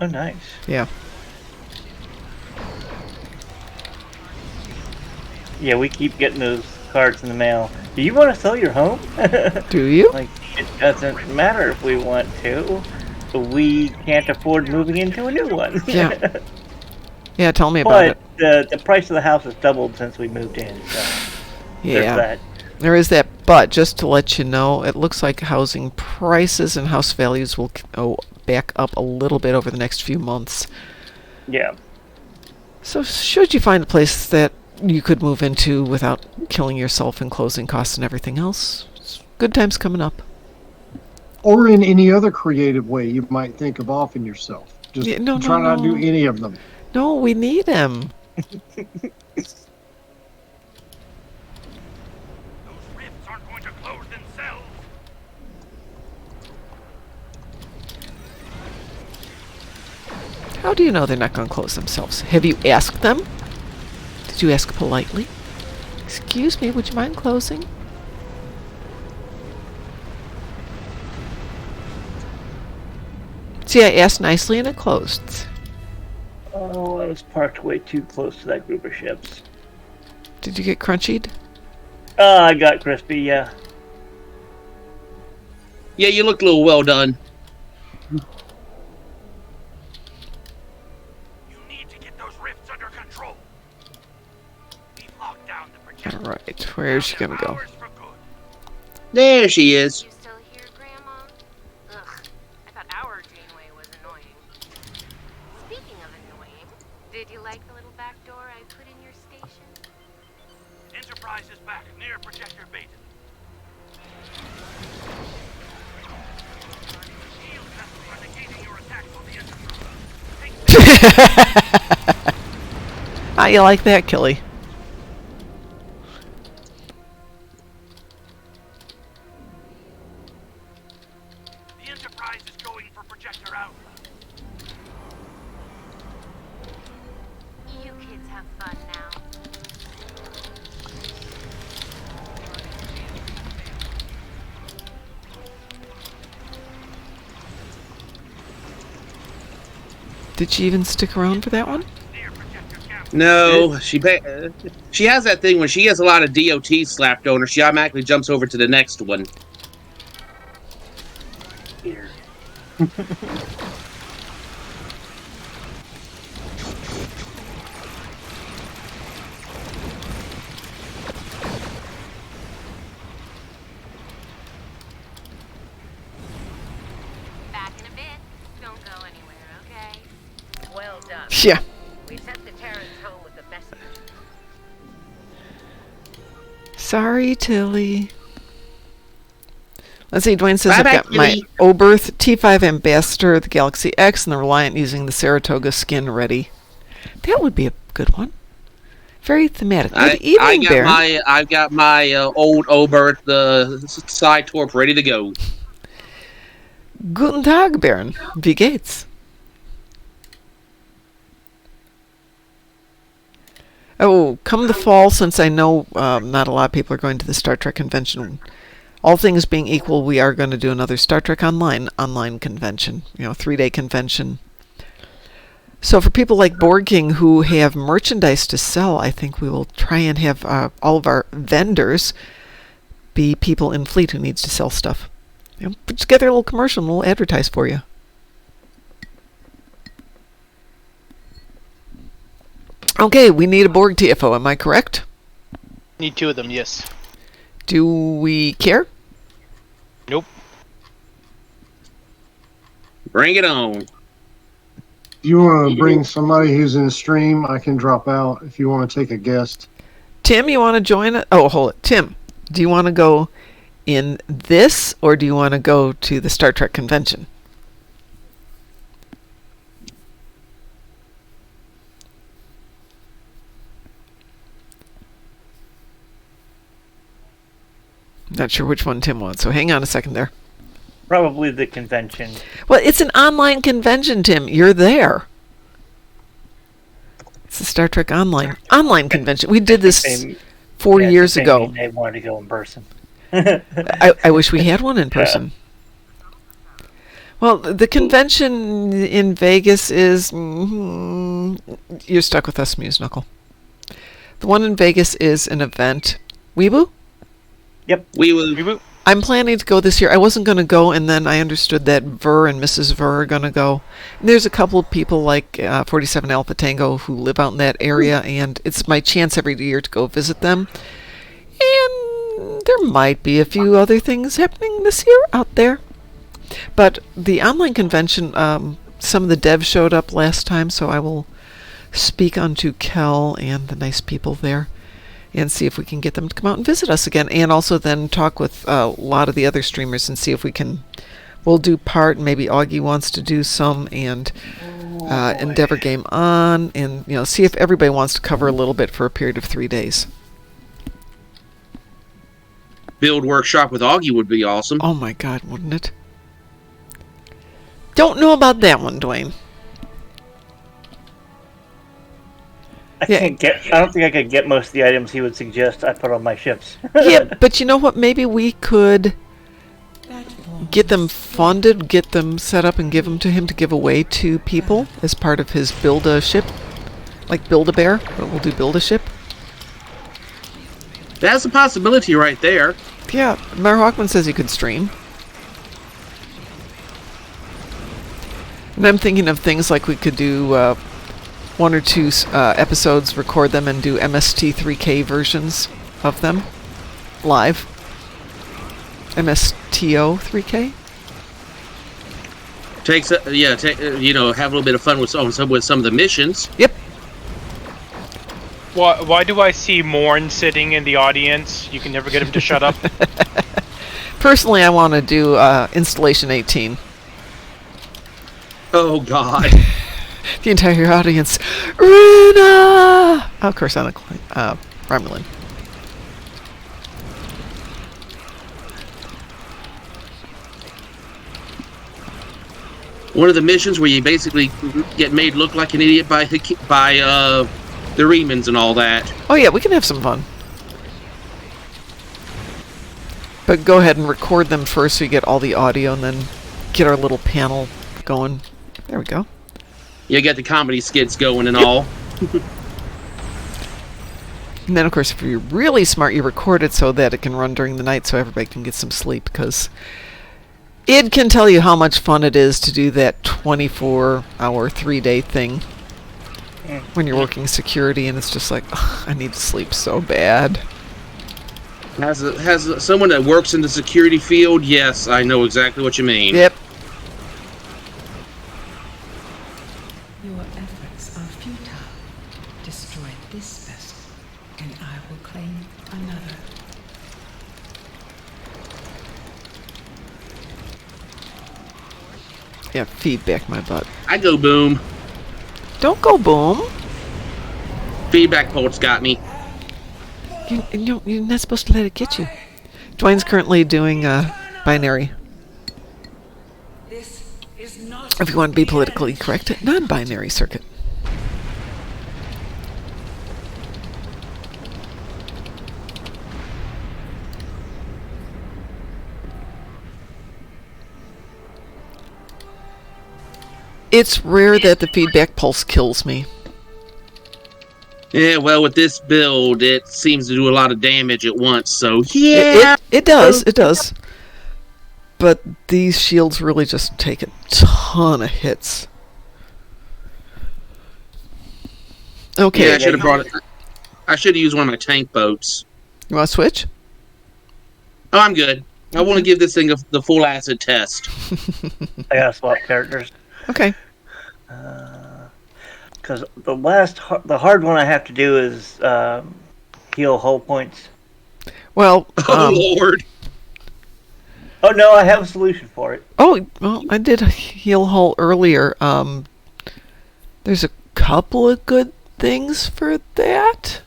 Oh, nice. Yeah. Yeah, we keep getting those cards in the mail. Do you want to sell your home? Do you? Like, it doesn't matter if we want to, but we can't afford moving into a new one. Yeah. Yeah, tell me about it. But the price of the house has doubled since we moved in, so there's Yeah. that. There is that, but just to let you know, it looks like housing prices and house values will go back up a little bit over the next few months. Yeah. So should you find a place that you could move into without killing yourself and closing costs and everything else, good times coming up. Or in any other creative way you might think of offing yourself. Just try not to do any of them. No, we need him. How do you know they're not going to close themselves? Have you asked them? Did you ask politely? Excuse me, would you mind closing? See, I asked nicely and it closed. Oh, I was parked way too close to that group of ships. Did you get crunchied? I got crispy, yeah. Yeah, you look a little well done. You need to get those rifts under control. We've locked down the projector. Alright, where is she gonna go? There she is. You still here, Grandma? Ugh, I thought our Janeway was annoying. Speaking of annoying, did you like the little back door I put in your station? Enterprise is back near projector beta. Shield vessels are negating your attacks on the Enterprise. How you like that, Killy? The Enterprise is going for projector out. You kids have fun now. Did she even stick around for that one? Near projector camp. No, she has that thing when she has a lot of DOT slapped on her, she automatically jumps over to the next one. Here. Back in a bit. Don't go anywhere, okay? Well done. Yeah. We sent the Terrans home with a message. Sorry, Tilly. Let's see, Dwayne says Bye I've bye, got my Tilly. Oberth T5 Ambassador, the Galaxy X, and the Reliant using the Saratoga skin ready. That would be a good one. Very thematic. Good evening, Baron. I've got my old Obert, the side torp, ready to go. Guten Tag, Baron. Wie geht's? Oh, come the fall, since I know not a lot of people are going to the Star Trek convention, all things being equal, we are going to do another Star Trek online convention. 3-day convention. So for people like Borg King who have merchandise to sell, I think we will try and have all of our vendors be people in Fleet who needs to sell stuff. Put together a little commercial and we'll advertise for you. Okay, we need a Borg TFO, am I correct? Need 2 of them, yes. Do we care? Nope. Bring it on. If you want to bring somebody who's in the stream, I can drop out if you want to take a guest. Tim, you want to join it? Oh, hold it. Tim, do you want to go in this, or do you want to go to the Star Trek convention? Not sure which one Tim wants, so hang on a second there. Probably the convention. Well, it's an online convention, Tim. You're there. It's the Star Trek online convention. We did this 4 years ago. They wanted to go in person. I wish we had one in person. Well, the convention in Vegas is... you're stuck with us, Muse Knuckle. The one in Vegas is an event. Weeboo? Yep. Weeboo. I'm planning to go this year. I wasn't going to go, and then I understood that Ver and Mrs. Ver are going to go. And there's a couple of people like 47 Alpha Tango who live out in that area, and it's my chance every year to go visit them. And there might be a few other things happening this year out there. But the online convention, some of the devs showed up last time, so I will speak onto Kel and the nice people there and see if we can get them to come out and visit us again, and also then talk with a lot of the other streamers and see if we can. We'll do part, and maybe Augie wants to do some, and Endeavor Game On, and see if everybody wants to cover a little bit for a period of 3 days. Build workshop with Augie would be awesome. Oh my God, wouldn't it? Don't know about that one, Dwayne. I don't think I could get most of the items he would suggest I put on my ships. Yeah, but you know what? Maybe we could get them funded, get them set up, and give them to him to give away to people as part of his build a ship, like Build a Bear. But we'll do Build a Ship. That's a possibility right there. Yeah, Mayor Hawkman says he could stream. And I'm thinking of things like we could do 1 or 2 episodes, record them, and do MST3K versions of them live. MSTO 3K. Have a little bit of fun with some of the missions. Yep. Why do I see Morn sitting in the audience? You can never get him to shut up. Personally, I want to do Installation 18. Oh, God. The entire audience. Runa! Of course, on a Romulan. One of the missions where you basically get made look like an idiot by the Remans and all that. Oh yeah, we can have some fun. But go ahead and record them first so you get all the audio, and then get our little panel going. There we go. You get the comedy skits going and all. And then, of course, if you're really smart, you record it so that it can run during the night so everybody can get some sleep, because it can tell you how much fun it is to do that 24-hour, 3-day thing when you're working security, and it's just like, I need to sleep so bad. Has someone that works in the security field? Yes, I know exactly what you mean. Yep. Your efforts are futile. Destroy this vessel, and I will claim another. Yeah, feedback my butt. I go boom. Don't go boom. Feedback port's got me. You're not supposed to let it get you. Dwayne's currently doing binary. If you want to be politically correct, non-binary circuit. It's rare that the feedback pulse kills me. Yeah, well, with this build, it seems to do a lot of damage at once, so yeah. It does. But these shields really just take a ton of hits. Okay. Yeah, I should have used one of my tank boats. You want to switch? Oh, I'm good. I want to give this thing the full acid test. I gotta swap characters. Okay. Because the hard one I have to do is heal hull points. Well, Oh, Lord. Oh, no, I have a solution for it. Oh, well, I did heal hull earlier. There's a couple of good things for that.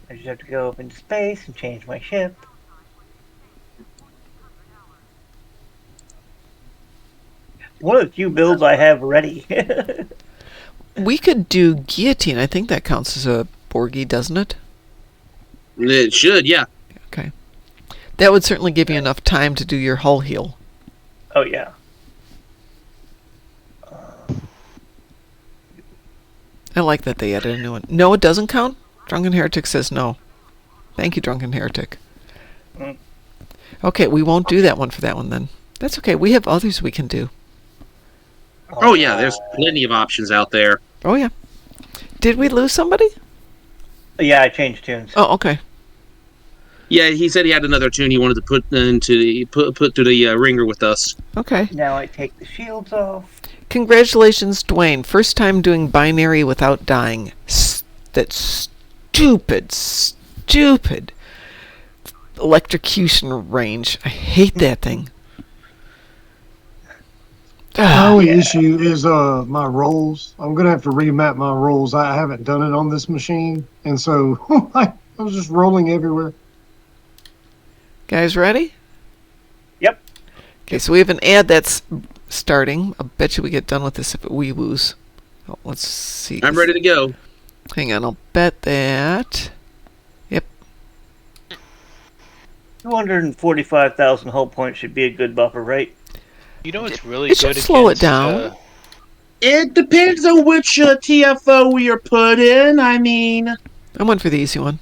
I just have to go up into space and change my ship. One of the few builds I have ready. We could do guillotine. I think that counts as a Borgie, doesn't it? It should, yeah. Okay. That would certainly give you enough time to do your hull heal. Oh, yeah. I like that they added a new one. No, it doesn't count? Drunken Heretic says no. Thank you, Drunken Heretic. Okay, we won't do that one for that one then. That's okay. We have others we can do. Oh, yeah, there's plenty of options out there. Oh, yeah. Did we lose somebody? Yeah, I changed tunes. Oh, okay. Yeah, he said he had another tune he wanted to put through the ringer with us. Okay. Now I take the shields off. Congratulations, Dwayne. First time doing binary without dying. That stupid electrocution range. I hate that thing. My only issue is my rolls. I'm gonna have to remap my rolls. I haven't done it on this machine, and so I was just rolling everywhere. Guys ready? Yep. Okay, so we have an ad that's starting. I'll bet you we get done with this if it wee-woos. Oh, let's see. I'm ready to go. Hang on, I'll bet that. Yep. 245,000 hull points should be a good buffer, right? You know what's really It good should slow it against, down. It depends on which TFO we are put in. I mean... I went for the easy one.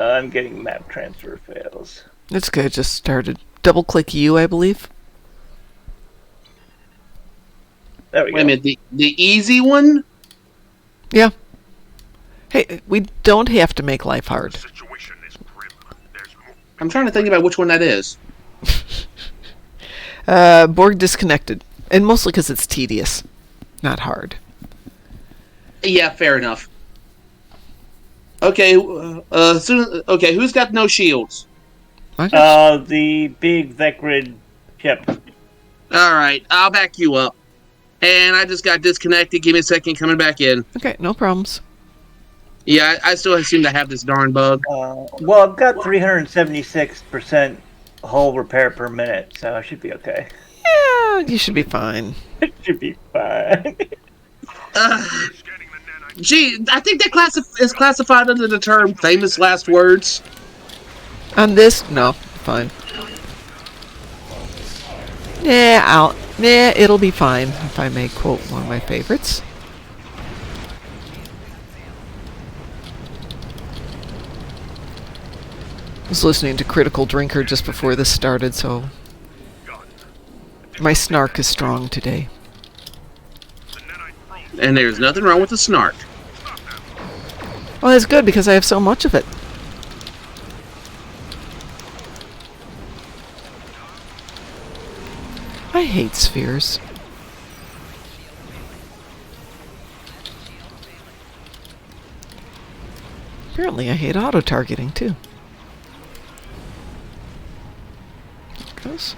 I'm getting map transfer fails. It's good, just started. Double-click U, I believe. There we go. Wait a minute, the easy one? Yeah. Hey, we don't have to make life hard. Situation is grim. There's more. I'm trying to think about which one that is. Borg disconnected. And mostly because it's tedious. Not hard. Yeah, fair enough. Okay, okay, who's got no shields? The big Vecrid ship. Alright, I'll back you up. And I just got disconnected. Give me a second, coming back in. Okay, no problems. Yeah, I still seem to have this darn bug. Well, I've got 376% hull repair per minute, so I should be okay. Yeah, you should be fine. It should be fine. Gee, I think that is classified under the term famous last words. On this? No, fine. Yeah, it'll be fine, if I may quote one of my favorites. I was listening to Critical Drinker just before this started, so my snark is strong today. And there's nothing wrong with the snark. Well, that's good because I have so much of it. I hate spheres. Apparently I hate auto-targeting too. Goes.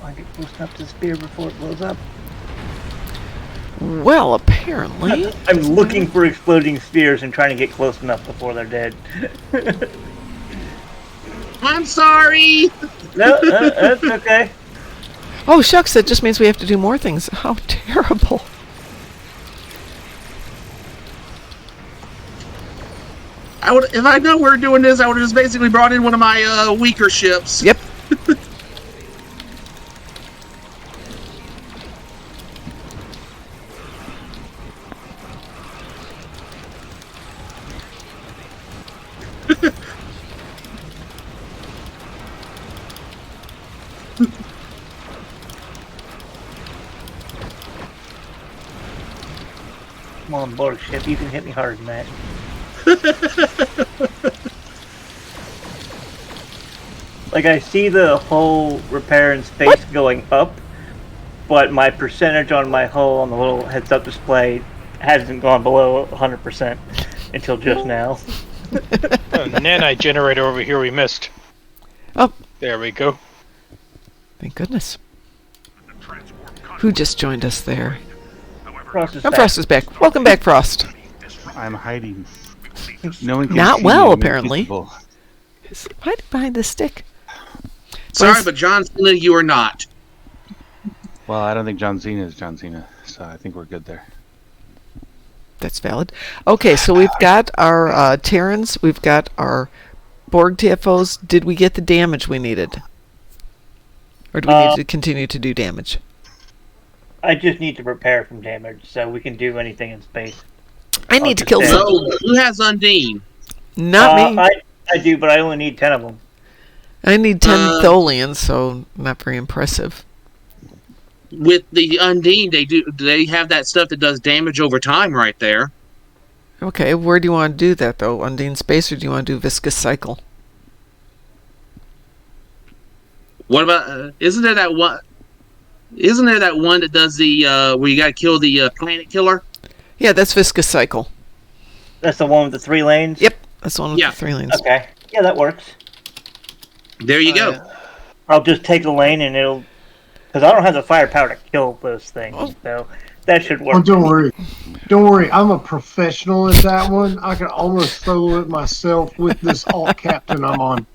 I get close enough to the spear before it blows up. Well, apparently. I'm looking for exploding spears and trying to get close enough before they're dead. I'm sorry! No, that's okay. Oh, shucks, that just means we have to do more things. How terrible. If I know we're doing this, I would have just basically brought in one of my weaker ships. Yep. Come fallen Borg ship. You can hit me harder than that. Like, I see the hull repair and space going up, but my percentage on my hull on the little heads-up display hasn't gone below 100% until just now. Nanite generator over here we missed. Oh, There we go. thank goodness. Who just joined us there? Frost is Oh, back. Frost is back. Welcome back, Frost. I'm hiding. No one can Not see well, me. I'm apparently. invisible. He's hiding behind the stick. Sorry, but John Cena, you are not. Well, I don't think John Cena is John Cena, so I think we're good there. That's valid. Okay, so we've got our Terrans, we've got our Borg TFOs. Did we get the damage we needed? Or do we need to continue to do damage? I just need to prepare from damage, so we can do anything in space. I need to kill Okay. some. So, who has Undine? Not me. I do, but I only need 10 of them. I need 10 Tholians, so not very impressive. With the Undine, they have that stuff that does damage over time right there. Okay, where do you want to do that, though? Undine Space, or do you want to do Viscous Cycle? What about, isn't there that one that does the, where you gotta kill the planet killer? Yeah, that's Viscous Cycle. That's the one with the 3 lanes? Yep, that's the one with Yeah. the 3 lanes. Okay. Yeah, that works. There you go. I'll just take the lane and it'll... Because I don't have the firepower to kill those things, so that should work. Oh, don't worry. Don't worry. I'm a professional at that one. I can almost solo it myself with this alt captain I'm on.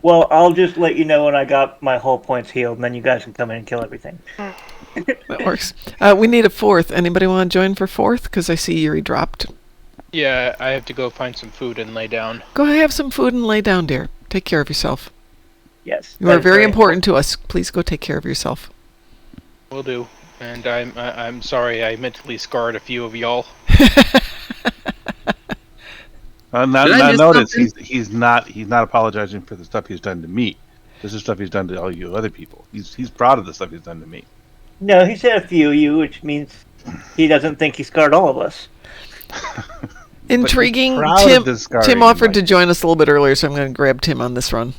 Well, I'll just let you know when I got my hull points healed, and then you guys can come in and kill everything. That works. We need a 4th. Anybody want to join for 4th? Because I see Yuri dropped. Yeah, I have to go find some food and lay down. Go have some food and lay down, dear. Take care of yourself. Yes. You are very important to us. Please go take care of yourself. Will do. And I'm sorry I mentally scarred a few of y'all. Notice he's not apologizing for the stuff he's done to me. This is stuff he's done to all you other people. He's proud of the stuff he's done to me. No, he said a few of you, which means he doesn't think he scarred all of us. Intriguing. proud of this scarring, Tim offered to Mike. join us a little bit earlier, so I'm going to grab Tim on this run.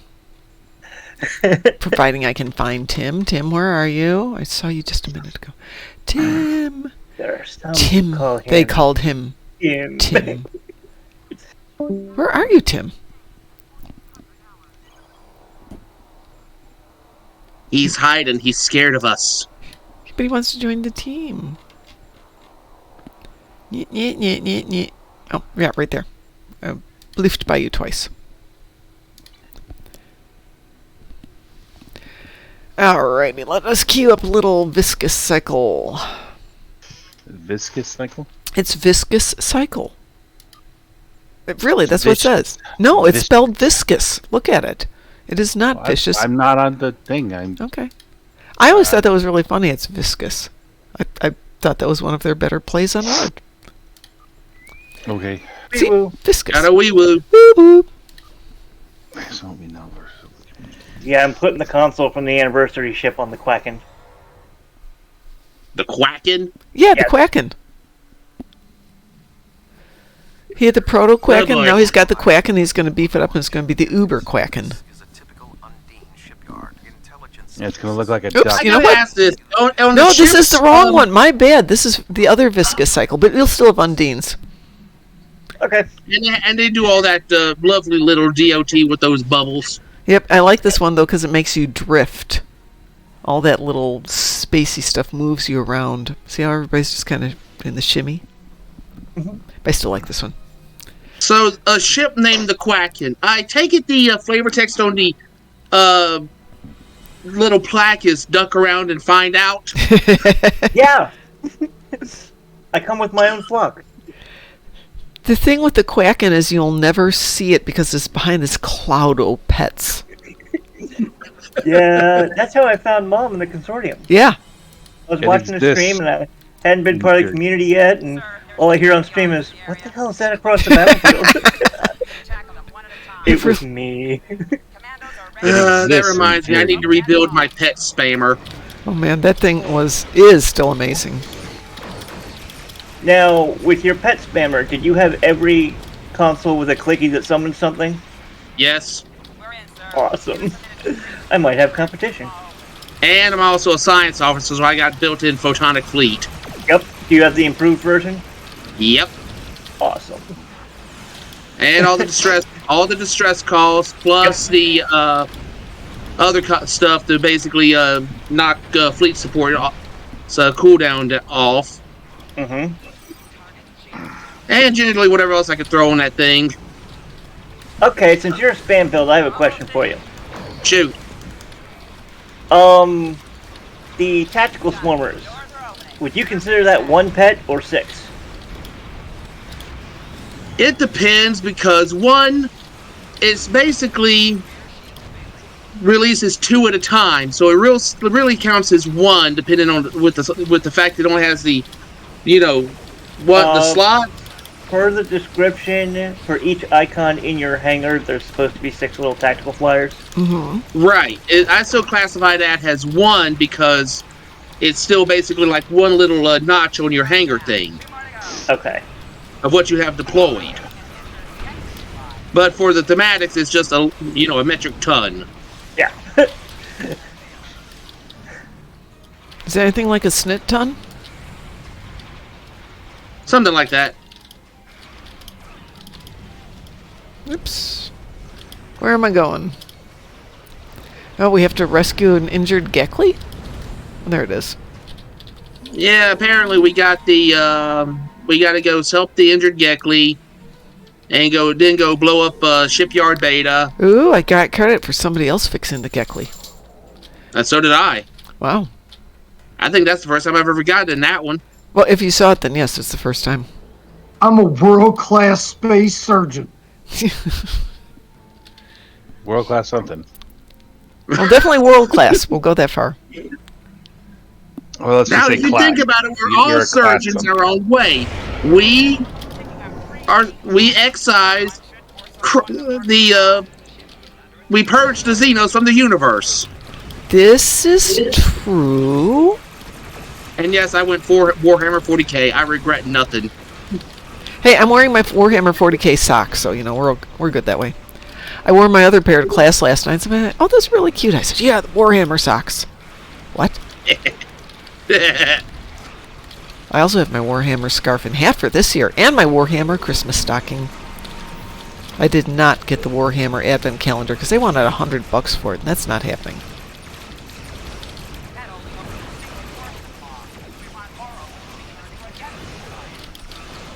Providing I can find Tim. Tim, where are you? I saw you just a minute ago. Tim. There are some Tim. who call him They called him Tim. Tim. Where are you, Tim? He's hiding. He's scared of us. But he wants to join the team. Nyeh, nyeh, nyeh, nyeh, nyeh. Oh, yeah, right there. Lift by you twice. Alrighty, let us queue up a little Viscous Cycle. Viscous cycle? It's Viscous Cycle. Really, that's what it Vicious. says. No, it's Vis- spelled viscous. Look at it. It is not vicious. I'm not on the thing. I'm Okay. I always thought that was really funny. It's viscous. I thought that was one of their better plays on word. okay. See? Viscous. Got a wee woo. Woo woo. So we know we're- Yeah, I'm putting the console from the anniversary ship on the Quacken. The Quacken. Yeah, the Yes. Quacken. He had the Proto Quacken, boy. now he's got the Quacken, he's going to beef it up, and it's going to be the Uber Quacken. Is a typical Undine shipyard. Intelligence. Yeah, it's gonna look like a Oops, duck. you know I gotta what? ask this. On No, the this is ships, the wrong one. My bad. This is the other Viscous Cycle, but we'll still have Undines. Okay. And they do all that lovely little DOT with those bubbles. Yep, I like this one, though, because it makes you drift. All that little spacey stuff moves you around. See how everybody's just kind of in the shimmy? But I still like this one. So, a ship named the Quacken. I take it the flavor text on the little plaque is duck around and find out. Yeah. I come with my own flock. The thing with the Quacken is you'll never see it because it's behind this cloud of pets. Yeah, that's how I found Mom in the consortium. Yeah. I was It watching a exists. stream and I hadn't been part of the community yet, and all I hear on stream is, "What the hell is that across the battlefield?" It was me. That exists reminds me, I need to rebuild my pet spammer. Oh man, that thing is still amazing. Now, with your pet spammer, did you have every console with a clicky that summoned something? Yes. Awesome. I might have competition. And I'm also a science officer, so I got built-in photonic fleet. Yep. Do you have the improved version? Yep. Awesome. And all the distress calls, plus the other stuff to basically knock fleet support cooldown off. Mm-hmm. And generally whatever else I could throw on that thing. Okay, since you're a spam build, I have a question for you. Shoot. The tactical swarmers, would you consider that one pet or 6? It depends, because one, it's basically releases 2 at a time, so it really counts as one, depending on with the fact that it only has the, the slot. Per the description, for each icon in your hangar, there's supposed to be 6 little tactical flyers. Mm-hmm. Right. I still classify that as one because it's still basically like one little notch on your hangar thing. Okay. Of what you have deployed. But for the thematics, it's just a metric ton. Yeah. Is there anything like a snit ton? Something like that. Oops. Where am I going? Oh, we have to rescue an injured Gekli? There it is. Yeah, apparently we got we got to go help the injured Gekli, and go blow up shipyard beta. Ooh, I got credit for somebody else fixing the Gekli. And so did I. Wow. I think that's the first time I've ever gotten that one. Well, if you saw it, then yes, it's the first time. I'm a world-class space surgeon. World class something. Well, definitely world class. We'll go that far. Well, let's Now, just if say you class. think about it, we're You're all a class surgeons something. our own way. We excise we purge the Xenos from the universe. This is true. And yes, I went for Warhammer 40k. I regret nothing. Hey, I'm wearing my Warhammer 40k socks, so we're good that way. I wore my other pair to class last night. So oh, that's really cute. I said, yeah, the Warhammer socks. What? I also have my Warhammer scarf and hat for this year, and my Warhammer Christmas stocking. I did not get the Warhammer Advent calendar because they wanted $100 for it, and that's not happening.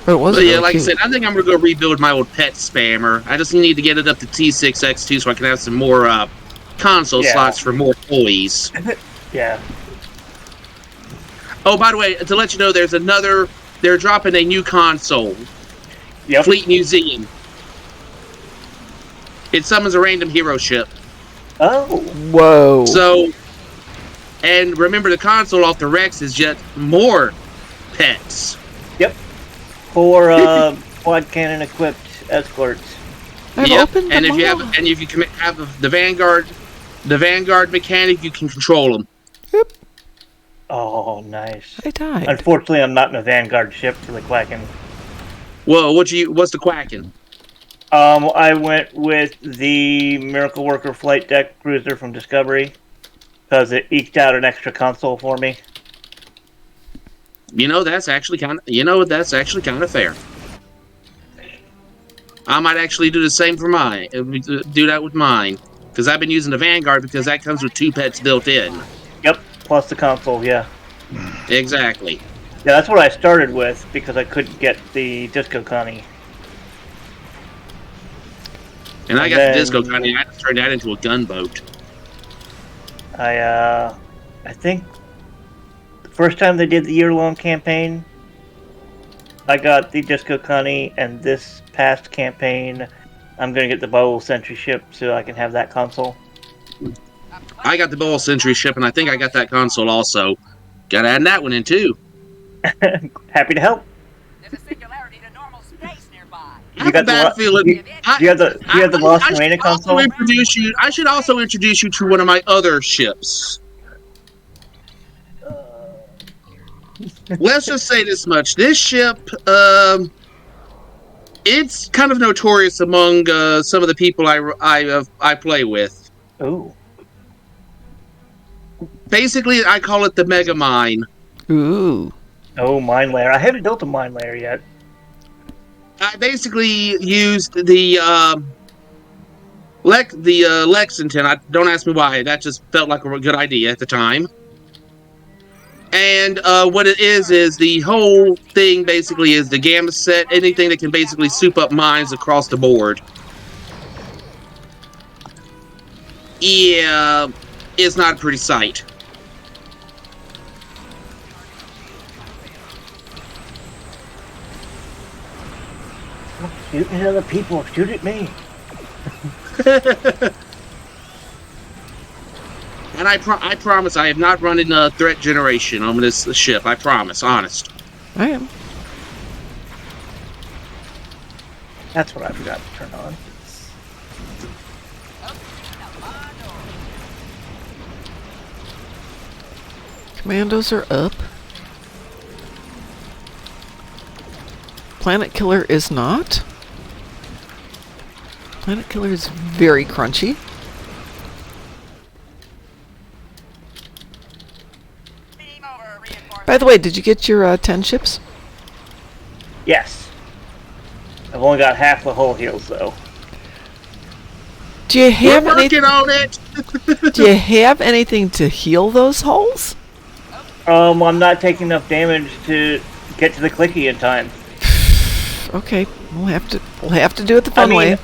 But it was But really yeah, like cute. I said, I think I'm gonna go rebuild my old pet spammer. I just need to get it up to T6X2 so I can have some more console slots for more toys. Yeah. Oh, by the way, to let you know, they're dropping a new console. Yep. Fleet Museum. It summons a random hero ship. Oh. Whoa. So, and remember, the console off the Rex is just more pets. Yep. 4 quad cannon equipped escorts. I've opened and them if you all. have the Vanguard mechanic, you can control them. Yep. Oh, nice. I died. Unfortunately, I'm not in a Vanguard ship for the Quacken. Well, what's the Quacken? I went with the Miracle Worker flight deck cruiser from Discovery because it eked out an extra console for me. That's actually kind of fair. I might actually do the same for mine. Do that with mine because I've been using the Vanguard because that comes with 2 pets built in. Yep, plus the console, yeah. Exactly. Yeah, that's what I started with because I couldn't get the Disco Connie. And I got the Disco Connie. I just turned that into a gunboat. I think the first time they did the year-long campaign, I got the Disco Connie, and this past campaign, I'm going to get the Bowl Sentry ship so I can have that console. I got the Bowl Sentry ship, and I think I got that console also. Gotta add that one in too. Happy to help. There's a singularity to normal space nearby. You got the you have the Lost Marina console? I should also introduce you to one of my other ships. let's just say this much: this ship, it's kind of notorious among some of the people I play with. Ooh. Basically, I call it the Mega Mine. Ooh. Oh, mine layer. I haven't built a mine layer yet. I basically used the Lexington. Don't ask me why. That just felt like a good idea at the time. And what it is the whole thing basically is the gamma set, anything that can basically soup up mines across the board. Yeah, it's not a pretty sight. Shoot at other people. Shoot at me. And I promise I have not run in threat generation on this ship. I promise, honest. I am. That's what I forgot to turn on. Commandos are up. Planet Killer is not. Planet Killer is very crunchy. By the way, did you get your 10 ships? Yes. I've only got half the hull heals, though. Do you have We're working on it. Do you have anything to heal those holes? I'm not taking enough damage to get to the clicky in time. Okay, we'll have to do it the fun way.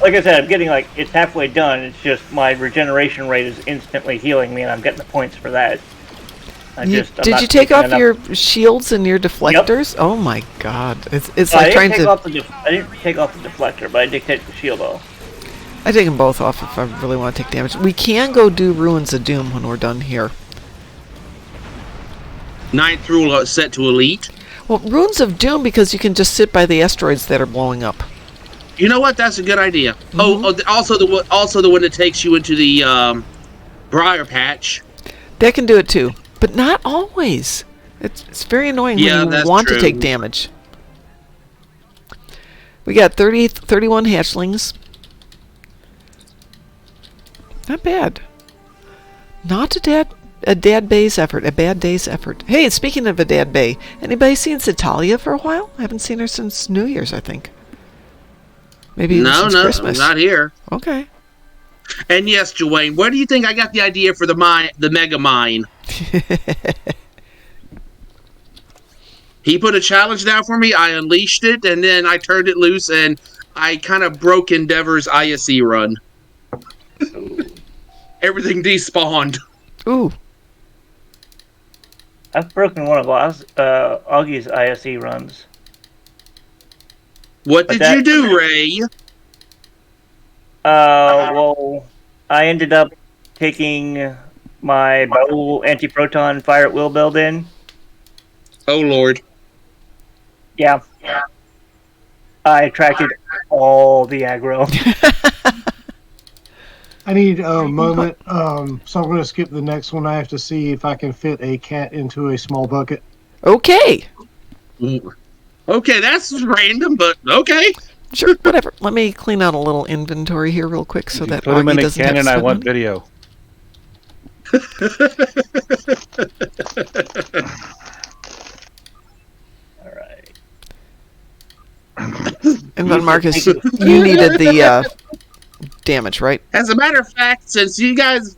Like I said, I'm getting it's halfway done. It's just my regeneration rate is instantly healing me, and I'm getting the points for that. Did you take off your shields and your deflectors? Yep. Oh my god, it's like trying to. I didn't take off the deflector, but I did take the shield off. I take them both off if I really want to take damage. We can go do Ruins of Doom when we're done here. 9th rule set to elite. Well, Ruins of Doom because you can just sit by the asteroids that are blowing up. You know what? That's a good idea. Mm-hmm. Also the one that takes you into the Briar Patch. That can do it too, but not always. It's very annoying when you want to take damage. We got 31 hatchlings. Not bad. Not a bad day's effort. Hey, speaking of a dad bay, anybody seen Citalia for a while? I haven't seen her since New Year's, I think. Maybe even since Christmas. Not here. Okay. And yes, Dwayne, where do you think I got the idea for the mega mine? He put a challenge down for me, I unleashed it, and then I turned it loose, and I kind of broke Endeavor's ISE run. Everything despawned. Ooh. I've broken one of Augie's ISE runs. What did you do, Ray? Well, I ended up taking my Baul anti-proton fire at will build in. Oh, Lord. Yeah. I attracted all the aggro. I need a moment, so I'm going to skip the next one. I have to see if I can fit a cat into a small bucket. Okay. Okay, that's random, but okay. Sure, whatever. Let me clean out a little inventory here real quick so that put him in a doesn't cannon. have I want video. All right. And then Marcus, you needed the damage, right? As a matter of fact, since yes,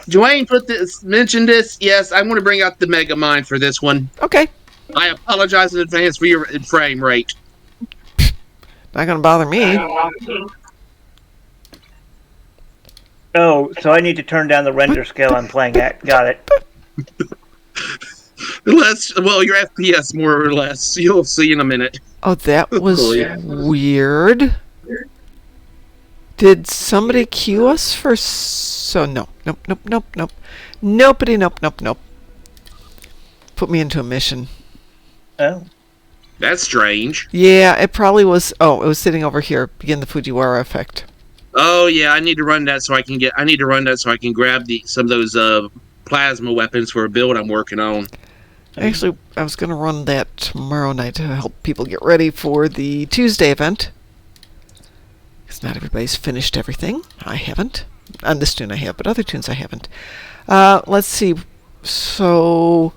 Dwayne mentioned this, yes, I'm going to bring out the Mega Mine for this one. Okay. I apologize in advance for your frame rate. Not going to bother me. Oh, so I need to turn down the render scale I'm playing at. Got it. Your FPS more or less. You'll see in a minute. Oh, that was weird. Did somebody cue us for no. Nope. Nobody, nope. Put me into a mission. Oh. That's strange. Yeah, it probably was. Oh, it was sitting over here. Begin the Fujiwara effect. Oh yeah, I need to run that so I can grab some of those plasma weapons for a build I'm working on. Actually, I was going to run that tomorrow night to help people get ready for the Tuesday event. Because not everybody's finished everything. I haven't. On this tune I have, but other tunes I haven't. Let's see. So,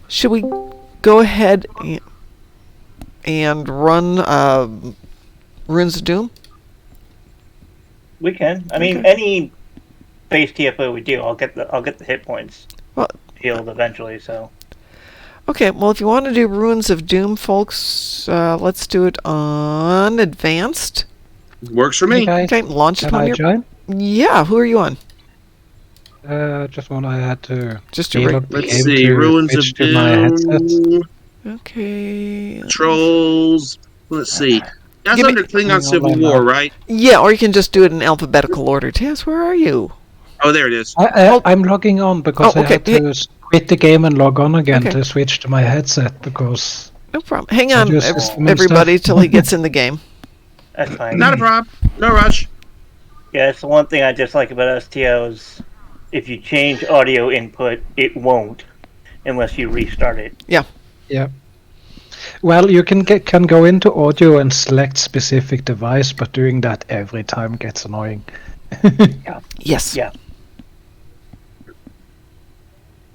should we go ahead and run Runes of Doom? We can. I mean, any base TFO we do, I'll get the hit points healed eventually. So. Okay. Well, if you want to do Runes of Doom, folks, let's do it on Advanced. Works for me. Okay. Launch it Can on I your. join? Yeah. Who are you on? Just one I had to. Just to Let's see. Ruins of to my headset. Doom. Okay. Trolls. Let's see. That's Give me- under Klingon Civil War, right? Yeah, or you can just do it in alphabetical order. Tess, where are you? Oh, there it is. I'm logging on because Oh, okay. I had to quit the game and log on again Okay. to switch to my headset because. No problem. Hang on, Audio system and everybody, stuff. till he gets in the game. That's fine. Not a problem. No rush. Yeah, it's the one thing I dislike about STO is if you change audio input, it won't unless you restart it. Yeah. Yeah. Well, you can go into audio and select specific device, but doing that every time gets annoying. Yes. Yeah.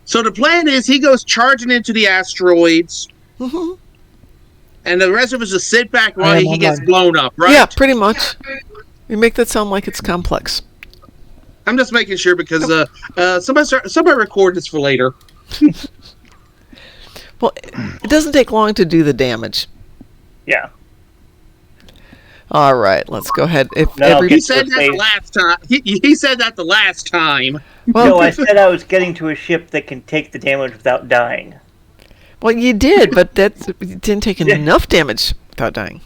So the plan is he goes charging into the asteroids, Mm-hmm. and the rest of us just sit back while I am he gets online. blown up, right? Yeah, pretty much. You make that sound like it's complex. I'm just making sure because somebody record this for later. Well, it doesn't take long to do the damage. Yeah. All right, let's go ahead. If No, every He said that the last time. He said that the last time. No, I said I was getting to a ship that can take the damage without dying. well, you did, but you didn't take enough damage without dying.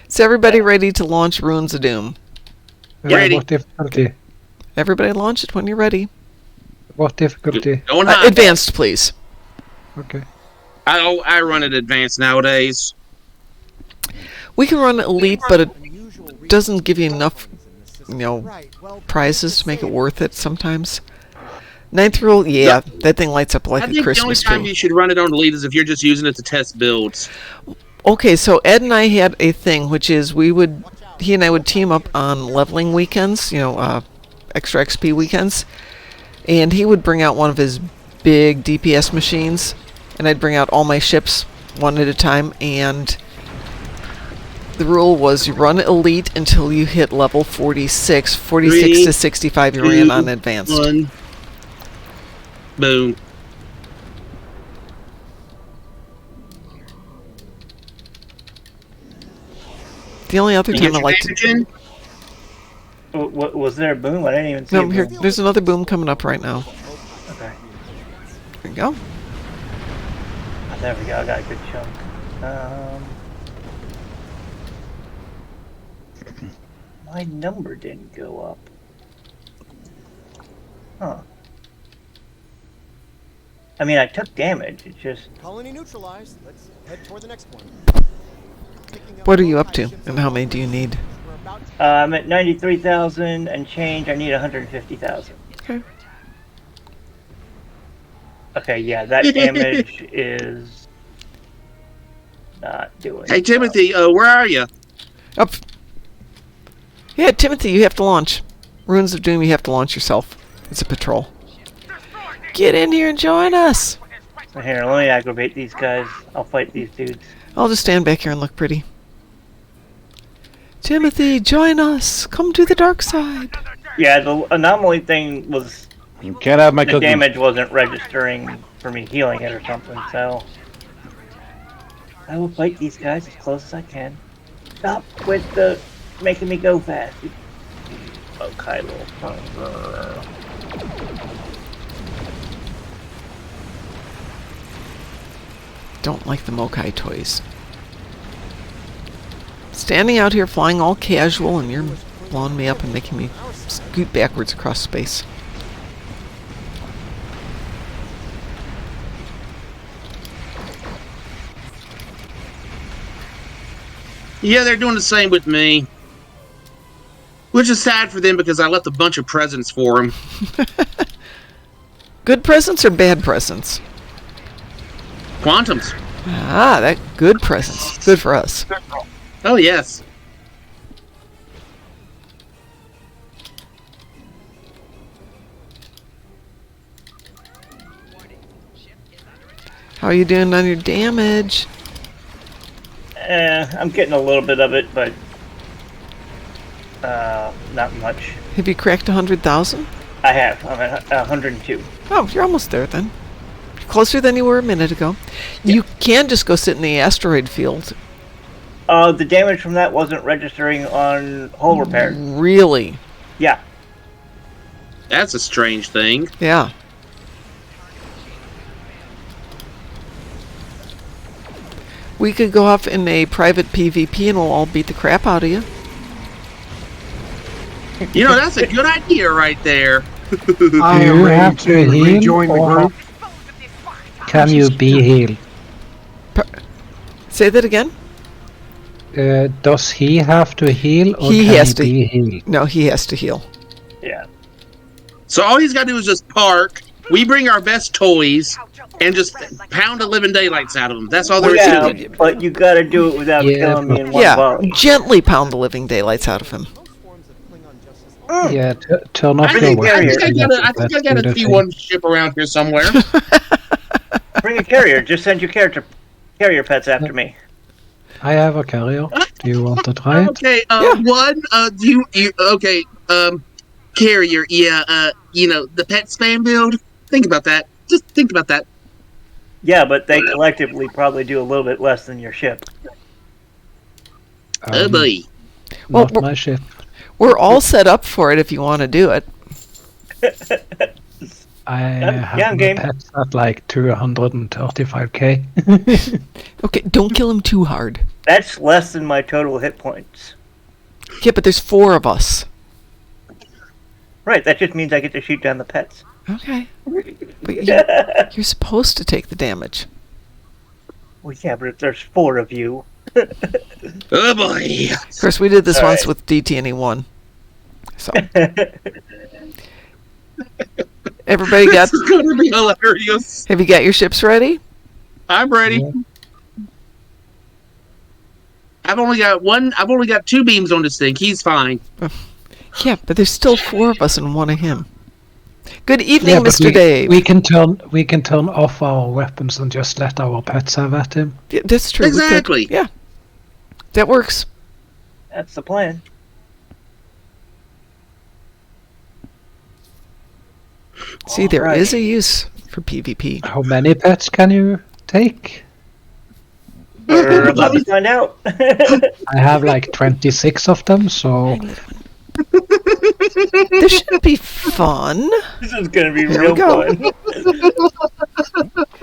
Is everybody ready to launch Runes of Doom? Ready. What difficulty? Everybody launch it when you're ready. What difficulty? Going high. Advanced, please. Okay. I run it advanced nowadays. We can run Elite, but it doesn't give you enough, prizes to make it worth it sometimes. Ninth rule, that thing lights up like I a think the only Christmas time tree. you should run it on Elite is if you're just using it to test builds. Okay, so Ed and I had a thing, which is he and I would team up on leveling weekends, extra XP weekends, and he would bring out one of his big DPS machines, and I'd bring out all my ships one at a time, and the rule was you run Elite until you hit level 46. 46 to 65 you ran on Advanced. 1. Boom. The only other You time get I your like to... damage in? What was there a boom? I didn't even see No, a here, boom. there's another boom coming up right now. Okay. There you go. Oh, there we go. I got a good chunk. My number didn't go up. Huh. I mean, I took damage. It's just... Colony neutralized. Let's head toward the next one. What are you up to, and how many do you need? I'm at 93,000 and change. I need 150,000. Okay. Okay, yeah, that damage is not doing. Hey, Timothy, where are you? Up. Yeah, Timothy, you have to launch. Runes of Doom, you have to launch yourself. It's a patrol. Get in here and join us. Here, let me aggravate these guys. I'll fight these dudes. I'll just stand back here and look pretty. Timothy, join us. Come to the dark side. Yeah, the anomaly thing was You can't have my the cookie. damage wasn't registering for me healing it or something, so I will fight these guys as close as I can. Stop with the making me go fast. Okay, little punk. Don't like the Mokai toys. Standing out here flying all casual and you're blowing me up and making me scoot backwards across space. Yeah, they're doing the same with me. Which is sad for them because I left a bunch of presents for them. Good presents or bad presents? Quantums. Ah, that good presence. Good for us. Oh, yes. How are you doing on your damage? I'm getting a little bit of it, but not much. Have you cracked 100,000? I have. I'm at 102. Oh, you're almost there then. Closer than you were a minute ago. You can just go sit in the asteroid field. The damage from that wasn't registering on hull repair. Really? Yeah. That's a strange thing. Yeah. We could go off in a private PvP and we'll all beat the crap out of you. You know, that's a good idea right there. I am you ready have to to heal, rejoin the or group. can you be healed? Say that again? Does he have to heal, or He can has he to- be healed? No, he has to heal. Yeah. So all he's got to do is just park. We bring our best toys and just pound the living daylights out of them. That's all there is to it. But you gotta do it without Yeah, killing me in one Yeah, volley. gently pound the living daylights out of him. Yeah, turn off I your think I weapons. got a T1 ship around here somewhere. Bring a carrier. Just send your carrier pets after me. I have a carrier. Do you want to try it? Okay, Yeah. one, okay, carrier, yeah, you know, the pet spam build. Think about that. Just think about that. Yeah, but they collectively probably do a little bit less than your ship. Oh boy. Well, Not my ship. We're all set up for it if you want to do it. I I'm have game. my pets at like 235k. Okay, don't kill him too hard. That's less than my total hit points. Yeah, but there's 4 of us. Right, that just means I get to shoot down the pets. Okay. But you're supposed to take the damage. Well, yeah, but if there's 4 of you... Oh boy. Of course, we did this All once right. with DTNE1. So, everybody got... This is gonna be hilarious. Have you got your ships ready? I'm ready. Yeah. I've only got 2 beams on this thing. He's fine. Yeah, but there's still 4 of us and 1 of him. Good evening, Yeah, but Mr. Dave. we can turn off our weapons and just let our pets have at him. Yeah, that's true. we could. Exactly. Yeah. That works. That's the plan. See, there is Alrighty. a use for PvP. How many pets can you take? We're about to find out. I have like 26 of them, so This should be fun. This is gonna be Here real we go. fun.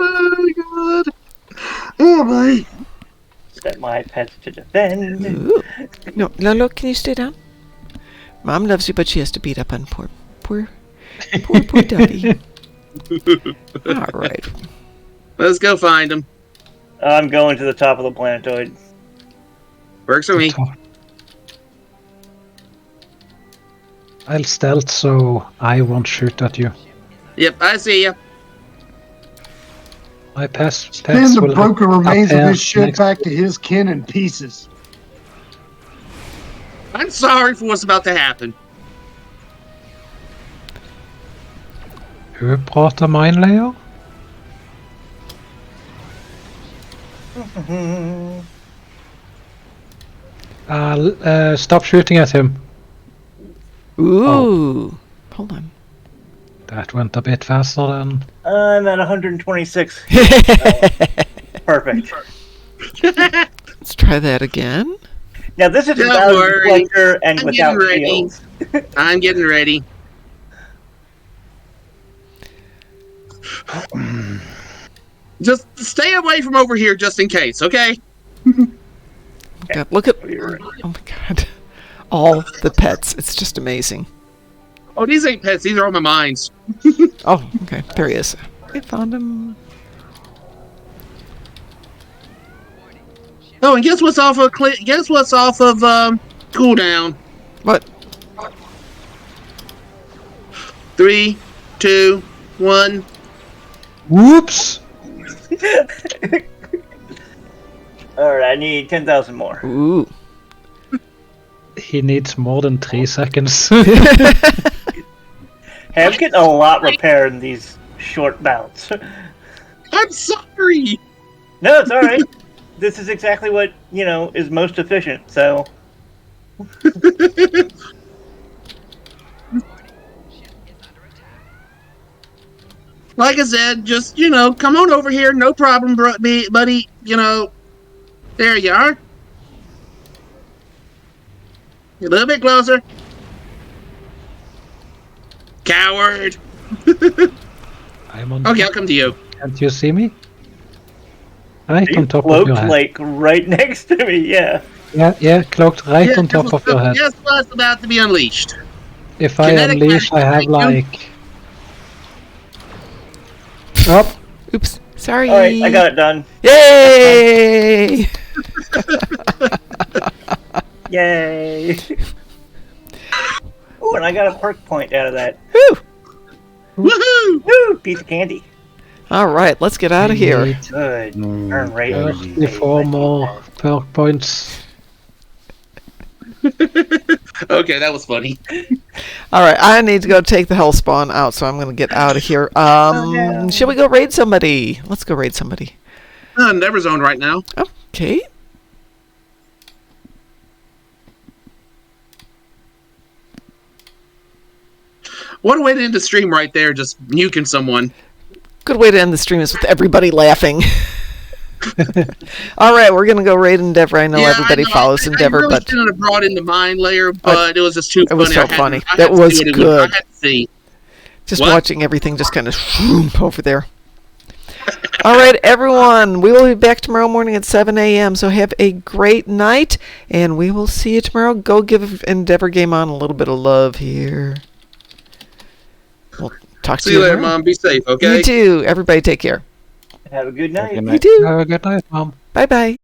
Oh god. Oh boy. Set my pets to defend. Ooh. No, Lolo, can you stay down? Mom loves you, but she has to beat up on poor Debbie. All right. Let's go find him. I'm going to the top of the planetoid. Works for me. I'll stealth so I won't shoot at you. Yep, I see ya. My pets Send the will broken remains of appear his ship next- back to his kin in pieces. I'm sorry for what's about to happen. Who brought a mine layer? Stop shooting at him. Ooh. Hold on. That went a bit faster than... I'm at 126. Perfect. Let's try that again. Now this is Don't without worry. reflector and I'm without getting ready. shields. I'm getting ready. Just stay away from over here just in case, okay? God, look at... Oh my god. All the pets. It's just amazing. Oh, these ain't pets. These are all my mines. Oh, okay. There he is. I found him. Oh, and guess what's off of cooldown? What? 3, 2, 1. Whoops! Alright, I need 10,000 more. Ooh. He needs more than 3 seconds. Hey, I'm getting a lot repaired in these short bouts. I'm sorry. No, it's alright. This is exactly what, is most efficient, so... Like I said, just, come on over here. No problem, buddy. There you are. A little bit closer. Coward. I'm on. Okay, I'll come to you. Can't you see me? Right You on top of cloaked, your head. like, right next to me, yeah. Yeah, cloaked right on top of your head. Guess what's about to be unleashed? If I Kinetic unleash, I have magic. Oh, Oops. Sorry. Alright, I got it done. Yay! Yay! Ooh, and I got a perk point out of that. Woo! Woohoo! Woo! Piece of candy. All right, let's get out of here. Good. Earn rate. 34 more perk points. Okay, that was funny. All right, I need to go take the hellspawn out, so I'm going to get out of here. no. Shall we go raid somebody? Let's go raid somebody. Never zone right now. Okay. What a way to end the stream right there, just nuking someone. Good way to end the stream is with everybody laughing. All right, we're going to go raid Endeavor. I know everybody follows Endeavor, I really but shouldn't have brought in the mind layer, but it was just too it funny. was so I had to- funny. I had That to see was what it good. I had to see. just What? watching everything just kind of over there. All right, everyone. We will be back tomorrow morning at 7 a.m. So have a great night, and we will see you tomorrow. Go give Endeavor Game On a little bit of love here. We'll talk to See you later, tomorrow. Mom. Be safe, okay? You too. Everybody take care. Have a good night. You too. Have a good night, Mom. Bye-bye.